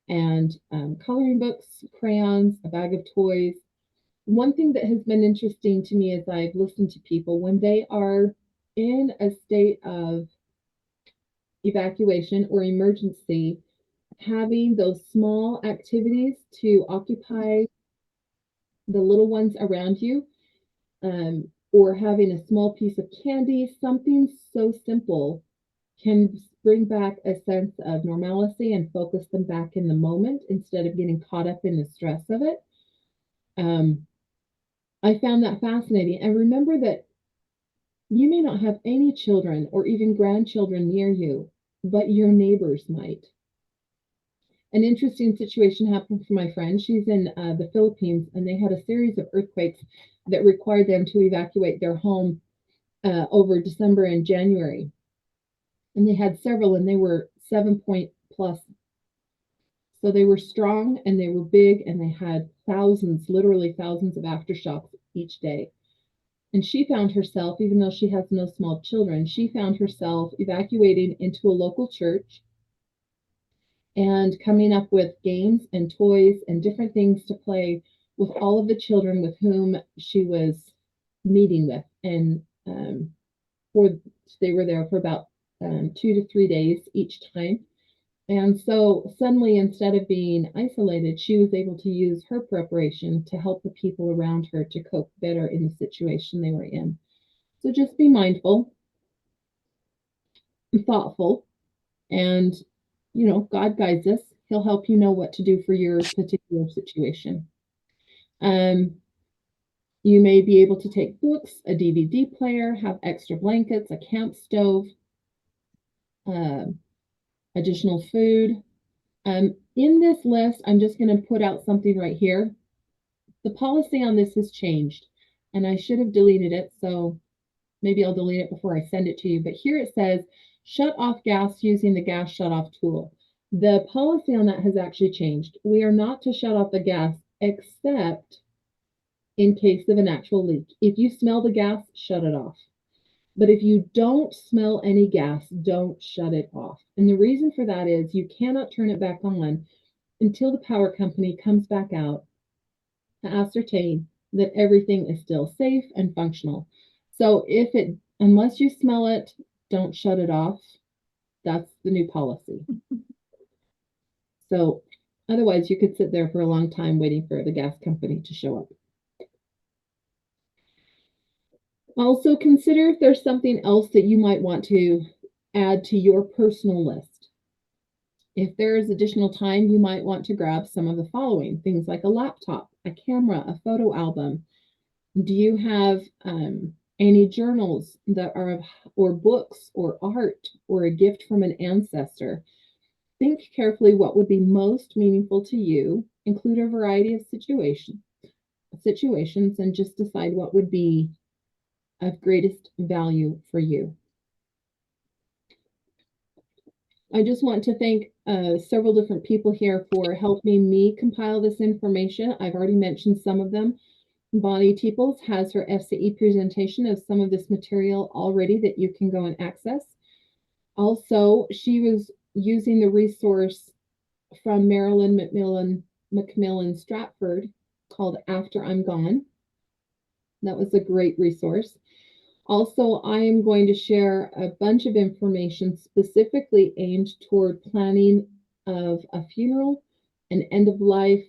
and coloring books, crayons, a bag of toys. One thing that has been interesting to me as I've listened to people, when they are in a state of evacuation or emergency, having those small activities to occupy the little ones around you, or having a small piece of candy, something so simple can bring back a sense of normalcy and focus them back in the moment instead of getting caught up in the stress of it. I found that fascinating. And remember that you may not have any children or even grandchildren near you, but your neighbors might. An interesting situation happened for my friend. She's in the Philippines, and they had a series of earthquakes that required them to evacuate their home over December and January. And they had several, and they were 7-point plus. So they were strong and they were big, and they had thousands, literally thousands of aftershocks each day. And she found herself, even though she has no small children, she found herself evacuating into a local church and coming up with games and toys and different things to play with all of the children with whom she was meeting with. And they were there for about 2 to 3 days each time. And so suddenly, instead of being isolated, she was able to use her preparation to help the people around her to cope better in the situation they were in. So just be mindful, be thoughtful, and God guides us. He'll help you know what to do for your particular situation. You may be able to take books, a DVD player, have extra blankets, a camp stove, additional food. In this list, I'm just going to put out something right here. The policy on this has changed, and I should have deleted it, so maybe I'll delete it before I send it to you. But here it says, shut off gas using the gas shutoff tool. The policy on that has actually changed. We are not to shut off the gas except in case of an actual leak. If you smell the gas, shut it off. But if you don't smell any gas, don't shut it off. And the reason for that is you cannot turn it back on until the power company comes back out to ascertain that everything is still safe and functional. So unless you smell it, don't shut it off. That's the new policy. So otherwise, you could sit there for a long time waiting for the gas company to show up. Also, consider if there's something else that you might want to add to your personal list. If there is additional time, you might want to grab some of the following things like a laptop, a camera, a photo album. Do you have any journals that are or books or art or a gift from an ancestor? Think carefully what would be most meaningful to you. Include a variety of situations, and just decide what would be of greatest value for you. I just want to thank several different people here for helping me compile this information. I've already mentioned some of them. Bonnie Teeples has her FCE presentation of some of this material already that you can go and access. Also, she was using the resource from Marilyn McMillan Stratford called After I'm Gone. That was a great resource. Also, I am going to share a bunch of information specifically aimed toward planning of a funeral, an end of life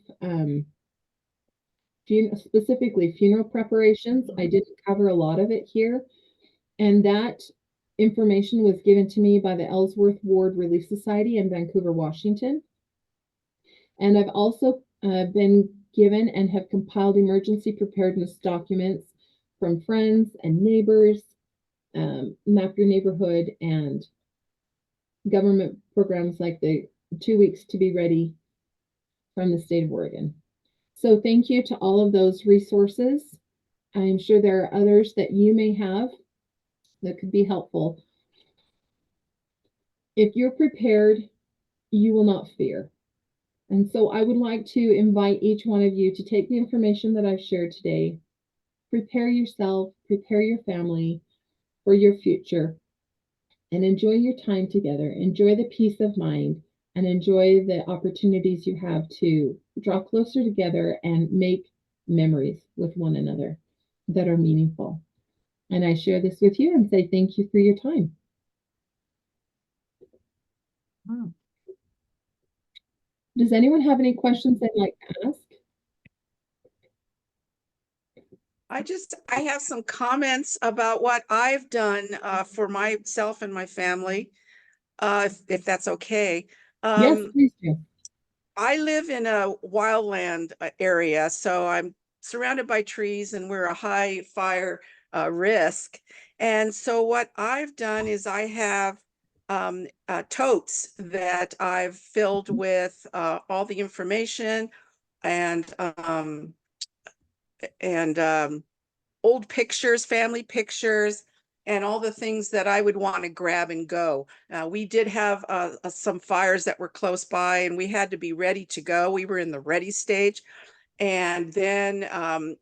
specifically funeral preparations. I didn't cover a lot of it here. And that information was given to me by the Ellsworth Ward Relief Society in Vancouver, Washington. And I've also been given and have compiled emergency preparedness documents from friends and neighbors, Map Your Neighborhood, and government programs like the 2 weeks to be ready from the state of Oregon. So thank you to all of those resources. I'm sure there are others that you may have that could be helpful. If you're prepared, you will not fear. And so I would like to invite each one of you to take the information that I've shared today, prepare yourself, prepare your family for your future, and enjoy your time together. Enjoy the peace of mind and enjoy the opportunities you have to draw closer together and make memories with one another that are meaningful. And I share this with you and say thank you for your time. Does anyone have any questions they'd like to ask? I have some comments about what I've done for myself and my family, if that's okay. Yes, please do. I live in a wildland area, so I'm surrounded by trees and we're a high fire risk. And so what I've done is I have totes that I've filled with all the information and old pictures, family pictures, and all the things that I would want to grab and go. We did have some fires that were close by and we had to be ready to go. We were in the ready stage. And then,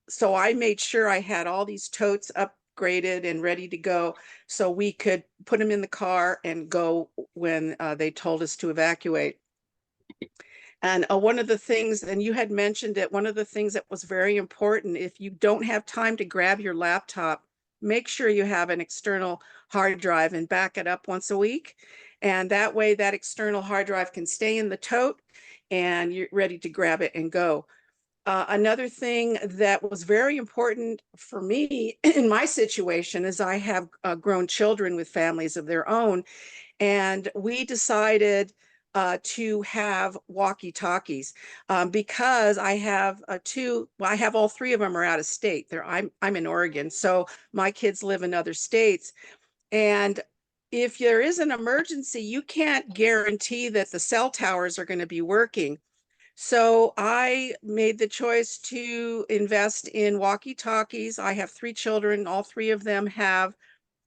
so I made sure I had all these totes upgraded and ready to go so we could put them in the car and go when they told us to evacuate. And one of the things, and you had mentioned it, one of the things that was very important, if you don't have time to grab your laptop, make sure you have an external hard drive and back it up once a week. And that way that external hard drive can stay in the tote and you're ready to grab it and go. Another thing that was very important for me in my situation is I have grown children with families of their own. And we decided to have walkie-talkies because I have I have all three of them are out of state. I'm in Oregon, so my kids live in other states. And if there is an emergency, you can't guarantee that the cell towers are going to be working. So I made the choice to invest in walkie-talkies. I have three children. All three of them have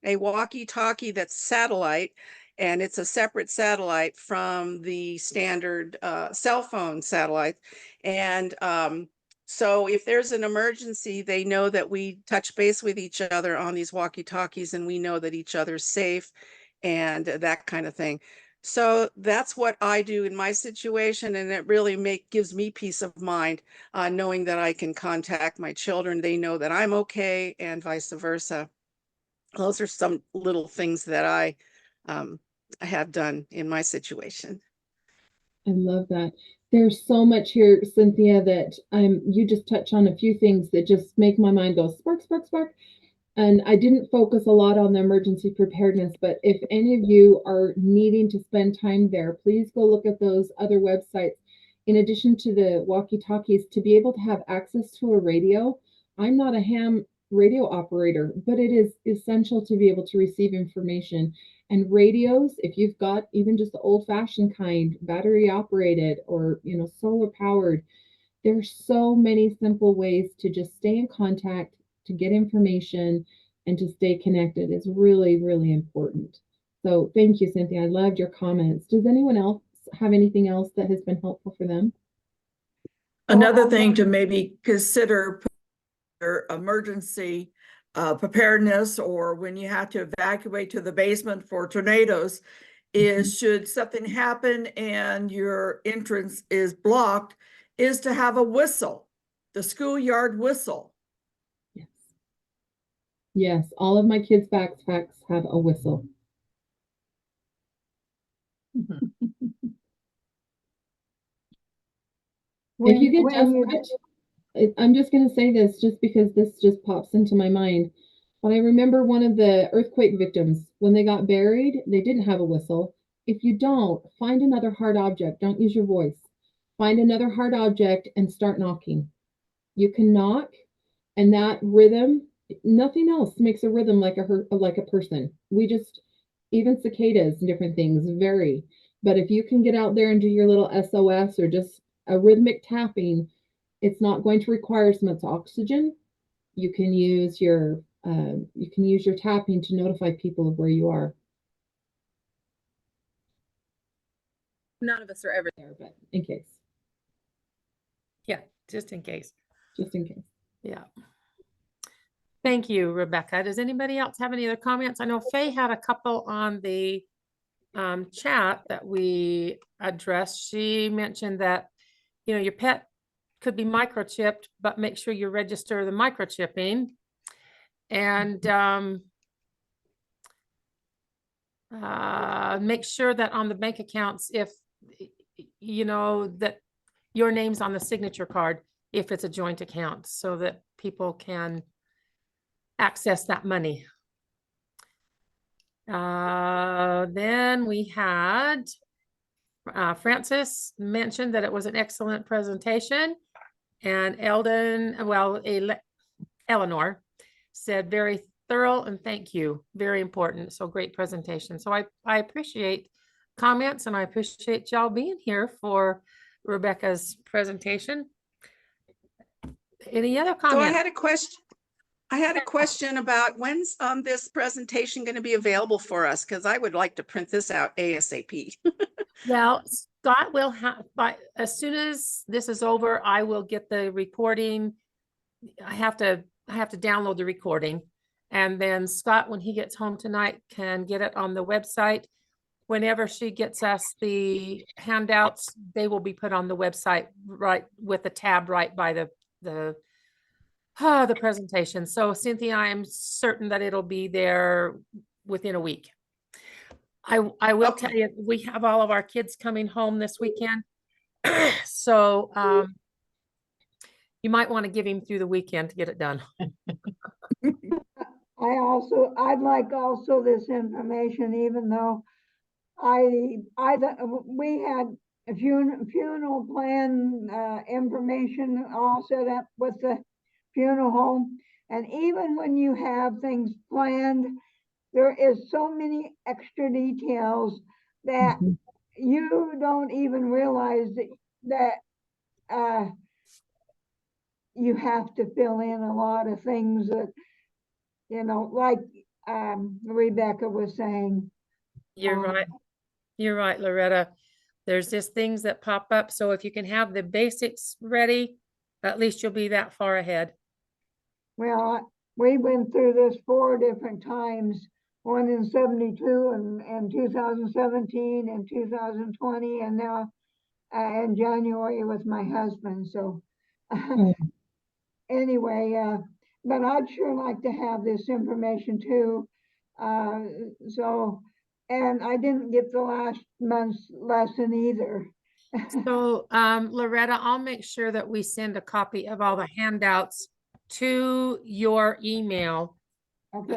a walkie-talkie that's satellite, and it's a separate satellite from the standard cell phone satellite. And so if there's an emergency, they know that we touch base with each other on these walkie-talkies and we know that each other's safe and that kind of thing. So that's what I do in my situation, and it really gives me peace of mind knowing that I can contact my children. They know that I'm okay and vice versa. Those are some little things that I have done in my situation. I love that. There's so much here, Cynthia, that you just touch on a few things that just make my mind go spark, spark, spark. And I didn't focus a lot on the emergency preparedness, but if any of you are needing to spend time there, please go look at those other websites. In addition to the walkie-talkies, to be able to have access to a radio. I'm not a ham radio operator, but it is essential to be able to receive information. And radios, if you've got even just the old-fashioned kind, battery operated or solar powered, there's so many simple ways to just stay in contact, to get information, and to stay connected is really, really important. So thank you, Cynthia. I loved your comments. Does anyone else have anything else that has been helpful for them? Another thing to maybe consider emergency preparedness, or when you have to evacuate to the basement for tornadoes, is should something happen and your entrance is blocked, is to have a whistle, the schoolyard whistle. Yes. Yes, all of my kids' backpacks have a whistle. If you get desperate, I'm just going to say this just because this just pops into my mind. But I remember one of the earthquake victims, when they got buried, they didn't have a whistle. If you don't, find another hard object. Don't use your voice. Find another hard object and start knocking. You can knock, and that rhythm, nothing else makes a rhythm like a person. We just, even cicadas and different things vary. But if you can get out there and do your little SOS or just a rhythmic tapping, it's not going to require as much oxygen. You can use your tapping to notify people of where you are. None of us are ever There, but in case, Yeah, just in case. just in case. Yeah. Thank you, Rebecca. Does anybody else have any other comments? I know Faye had a couple on the chat that we addressed. She mentioned that, your pet could be microchipped, but make sure you register the microchipping. And make sure that on the bank accounts, if that your name's on the signature card, if it's a joint account, so that people can access that money. Then we had Francis mentioned that it was an excellent presentation, and Eleanor said very thorough and thank you, very important. So great presentation. So I appreciate comments, and I appreciate y'all being here for Rebecca's presentation. Any other So comments? I had a question about when's this presentation going to be available for us? Because I would like to print this out ASAP. Well, Scott will have, as soon as this is over, I will get the recording. I have to download the recording, and then Scott, when he gets home tonight, can get it on the website. Whenever she gets us the handouts, they will be put on the website right with the tab right by the presentation. So Cynthia, I'm certain that it'll be there within a week. I will Okay. tell you, we have all of our kids coming home this weekend. So you might want to give him through the weekend to get it done. I'd like also this information, even though we had a funeral plan, information all set up with the funeral home. And even when you have things planned, there is so many extra details that you don't even realize that you have to fill in a lot of things that, like Rebecca was saying. You're right. You're right, Loretta. There's just things that pop up. So if you can have the basics ready, at least you'll be that far ahead. Well, we went through this 4 different times, one in 72 and 2017 and 2020, and now in January with my husband. So anyway, but I'd sure like to have this information too. And I didn't get the last month's lesson either. So Loretta, I'll make sure that we send a copy of all the handouts to your email. Okay,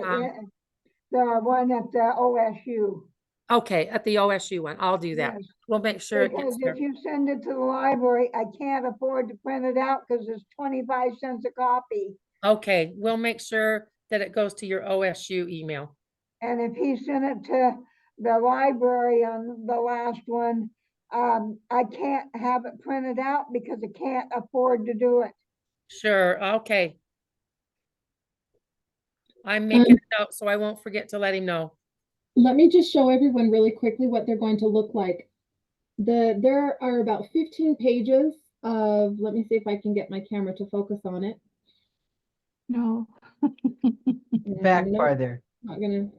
the one at the OSU. Okay, at the OSU one, I'll do that. Yes. We'll make sure it Because gets there. if you send it to the library, I can't afford to print it out because it's 25 cents a copy. Okay, we'll make sure that it goes to your OSU email. And if he sent it to the library on the last one, I can't have it printed out because I can't afford to do it. Sure, okay. I'm making it out so I won't forget to let him know. Let me just show everyone really quickly what they're going to look like. There are about 15 pages of, let me see if I can get my camera to focus on it. No. Back Nope, farther. not gonna.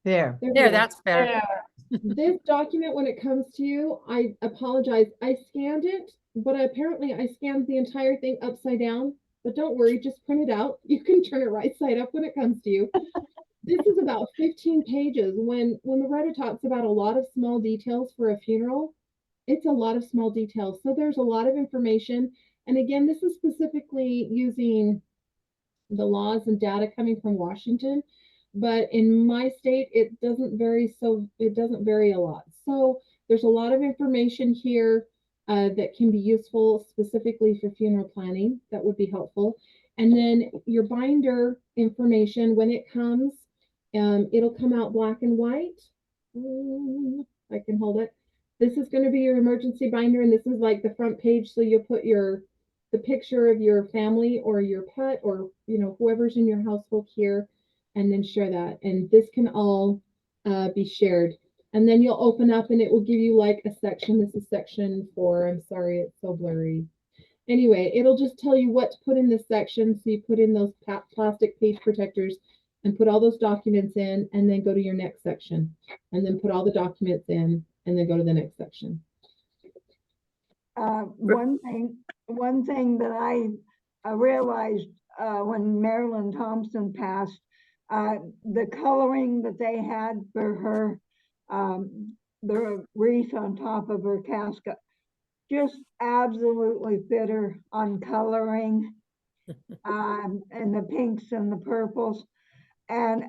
There. There we There, go. that's better. This document, when it comes to you, I apologize. I scanned it, but apparently I scanned the entire thing upside down. But don't worry, just print it out. You can turn it right side up when it comes to you. This is about 15 pages. When Loretta talks about a lot of small details for a funeral, it's a lot of small details. So there's a lot of information. And again, this is specifically using the laws and data coming from Washington, but in my state, it doesn't vary. So it doesn't vary a lot. So there's a lot of information here that can be useful specifically for funeral planning. That would be helpful. And then your binder information, when it comes, it'll come out black and white. I can hold it. This is going to be your emergency binder, and this is like the front page. So you'll put the picture of your family or your pet or whoever's in your household here, and then share that. And this can all be shared. And then you'll open up and it will give you like a section. This is section 4. I'm sorry, it's so blurry. Anyway, it'll just tell you what to put in this section. So you put in those plastic page protectors and put all those documents in, and then go to your next section, and then put all the documents in, and then go to the next section. One thing that I realized when Marilyn Thompson passed, the coloring that they had for her, the wreath on top of her casket, just absolutely fit her on coloring, and the pinks and the purples. And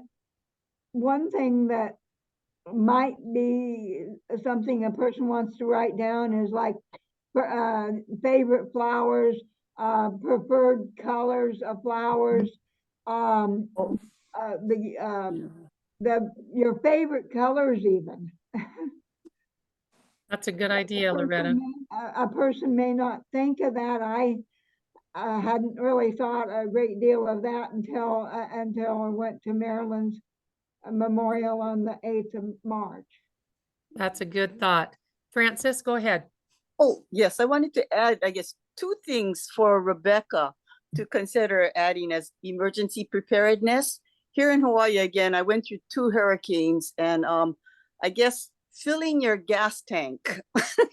one thing that might be something a person wants to write down is like favorite flowers, preferred colors of flowers, your favorite colors even. That's a good idea, Loretta. A person may not think of that. I hadn't really thought a great deal of that until I went to Maryland's memorial on the 8th of March. That's a good thought. Francis, go ahead. Oh, yes, I wanted to add, I guess, 2 things for Rebecca to consider adding as emergency preparedness. Here in Hawaii, again, I went through 2 hurricanes, and I guess filling your gas tank,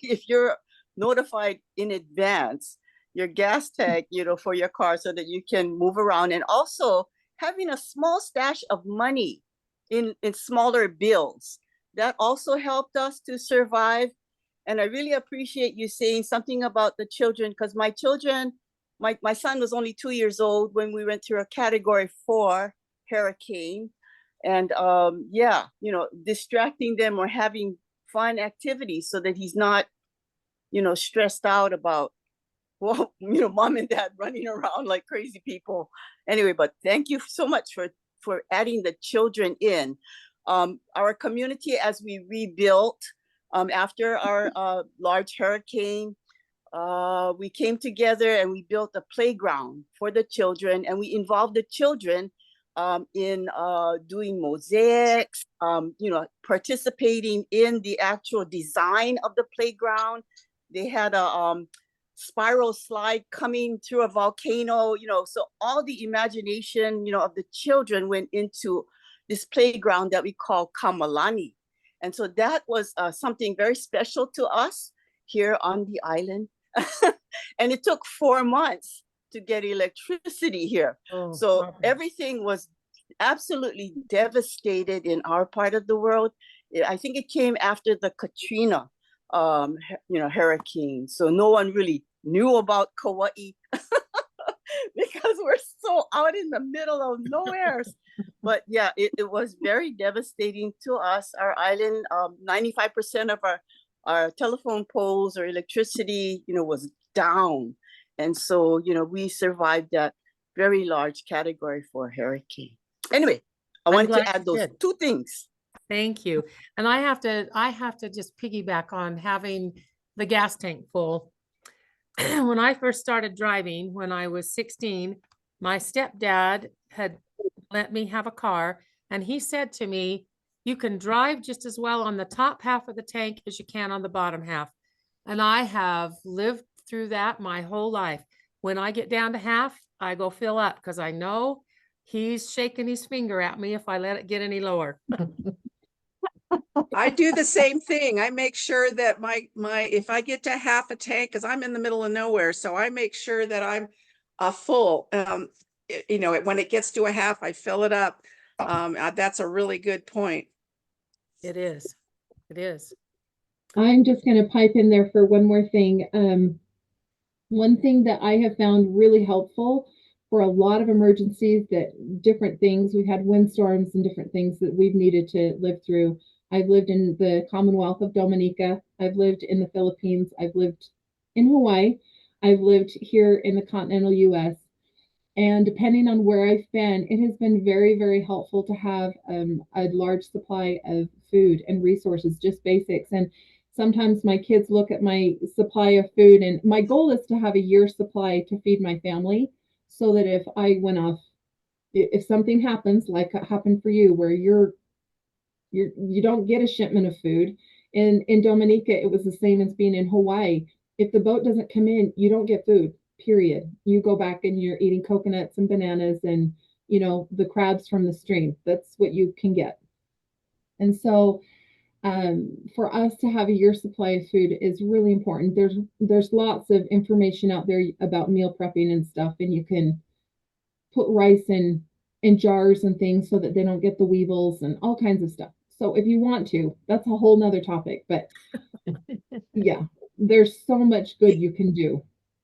if you're notified in advance, your gas tank, for your car so that you can move around, and also having a small stash of money in smaller bills. That also helped us to survive. And I really appreciate you saying something about the children, because my children, my son was only 2 years old when we went through a Category 4 hurricane. And yeah, distracting them or having fun activities so that he's not, stressed out about, well, mom and dad running around like crazy people. Anyway, but thank you so much for adding the children in. Our community, as we rebuilt after our large hurricane, we came together and we built a playground for the children, and we involved the children in doing mosaics, participating in the actual design of the playground. They had a spiral slide coming through a volcano, so all the imagination, of the children went into this playground that we call Kamalani. And so that was something very special to us here on the island. And it took 4 months to get electricity here. So everything was absolutely devastated in our part of the world. I think it came after the Katrina, hurricane. So no one really knew about Kauai because we're so out in the middle of nowhere. But yeah, it was very devastating to us. Our island, 95% of our telephone poles or electricity, was down. And so, we survived that very large Category 4 hurricane. Anyway, I wanted to add those 2 things. Thank you. And I have to just piggyback on having the gas tank full. When I first started driving, when I was 16, my stepdad had let me have a car, and he said to me, you can drive just as well on the top half of the tank as you can on the bottom half. And I have lived through that my whole life. When I get down to half, I go fill up because I know he's shaking his finger at me if I let it get any lower. I do the same thing. I make sure that my if I get to half a tank, because I'm in the middle of nowhere, so I make sure that I'm full. When it gets to a half, I fill it up. That's a really good point. It is. It is. I'm just going to pipe in there for one more thing. One thing that I have found really helpful for a lot of emergencies, that different things, we've had windstorms and different things that we've needed to live through. I've lived in the Commonwealth of Dominica. I've lived in the Philippines. I've lived in Hawaii. I've lived here in the continental US. And depending on where I've been, it has been very, very helpful to have a large supply of food and resources, just basics. And sometimes my kids look at my supply of food, and my goal is to have a year's supply to feed my family, so that if I went off, if something happens, like it happened for you, where you don't get a shipment of food. In Dominica, it was the same as being in Hawaii. If the boat doesn't come in, you don't get food, period. You go back and you're eating coconuts and bananas and, the crabs from the stream. That's what you can get. And so for us to have a year's supply of food is really important. There's lots of information out there about meal prepping and stuff, and you can put rice in jars and things so that they don't get the weevils and all kinds of stuff. So if you want to, that's a whole nother topic, but yeah, there's so much good you can do.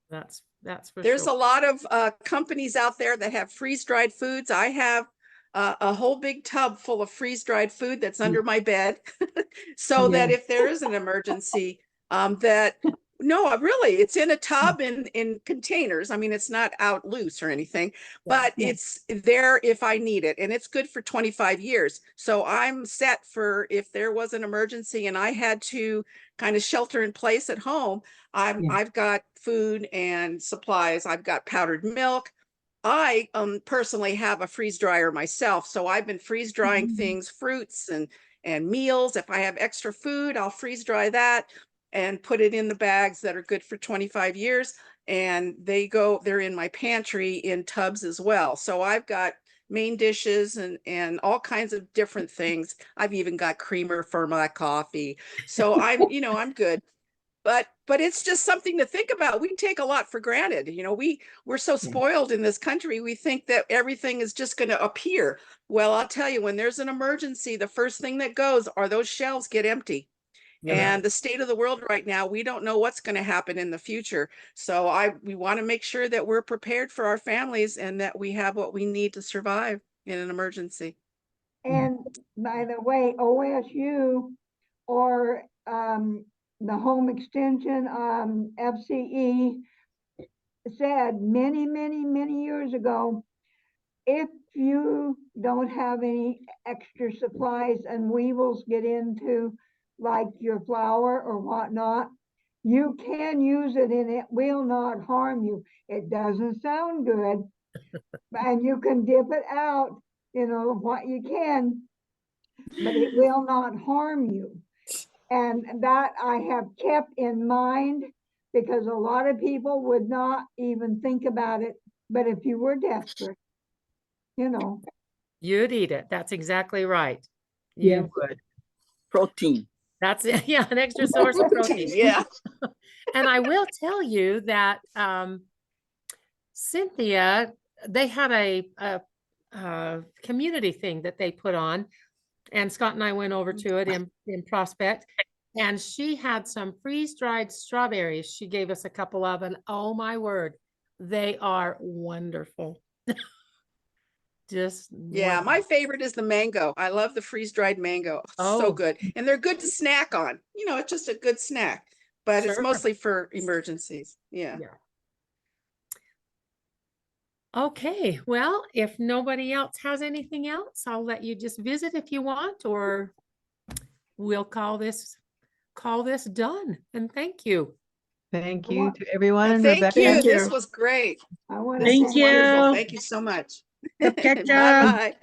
That's for There's sure. a lot of companies out there that have freeze-dried foods. I have a whole big tub full of freeze-dried food that's under my bed, so that Yeah. if there is an emergency, no, really, it's in a tub in containers. I mean, it's not out loose or anything, but Yeah. it's there if I need it, and it's good for 25 years. So I'm set for if there was an emergency and I had to kind of shelter in place at home. Yeah. I've got food and supplies. I've got powdered milk. I personally have a freeze dryer myself, so I've been freeze drying things, fruits and meals. If I have extra food, I'll freeze dry that and put it in the bags that are good for 25 years. And they're in my pantry in tubs as well. So I've got main dishes and all kinds of different things. I've even got creamer for my coffee. So I'm good. But it's just something to think about. We take a lot for granted. We're so spoiled in this country. We think that everything is just going to appear. Well, I'll tell you, when there's an emergency, the first thing that goes are those shelves get empty. Yeah. And the state of the world right now, we don't know what's going to happen in the future. So we want to make sure that we're prepared for our families and that we have what we need to survive in an emergency. And by the way, OSU or the home extension, FCE said many, many, many years ago, if you don't have any extra supplies and weevils get into like your flour or whatnot, you can use it and it will not harm you. It doesn't sound good, and you can dip it out, what you can, but it will not harm you. And that I have kept in mind, because a lot of people would not even think about it. But if you were desperate, You'd eat it. That's exactly right. Yes. You would. Protein. That's it. Yeah, an extra source of protein. Yeah. And I will tell you that Cynthia, they had a community thing that they put on, and Scott and I went over to it in Prospect, and she had some freeze-dried strawberries. She gave us a couple of, and oh my word, they are wonderful. Just Yeah, wonderful. my favorite is the mango. I love the freeze-dried mango. So Oh. good. And they're good to snack on. It's just a good snack, but it's Sure. mostly for emergencies. Yeah. Yeah. Okay, well, if nobody else has anything else, I'll let you just visit if you want, or we'll call this done. And thank you. Thank you to everyone. And Thank Rebecca, you. Thank you. This was great. I want This to was wonderful. Thank you so much. Good catch up. Bye-bye.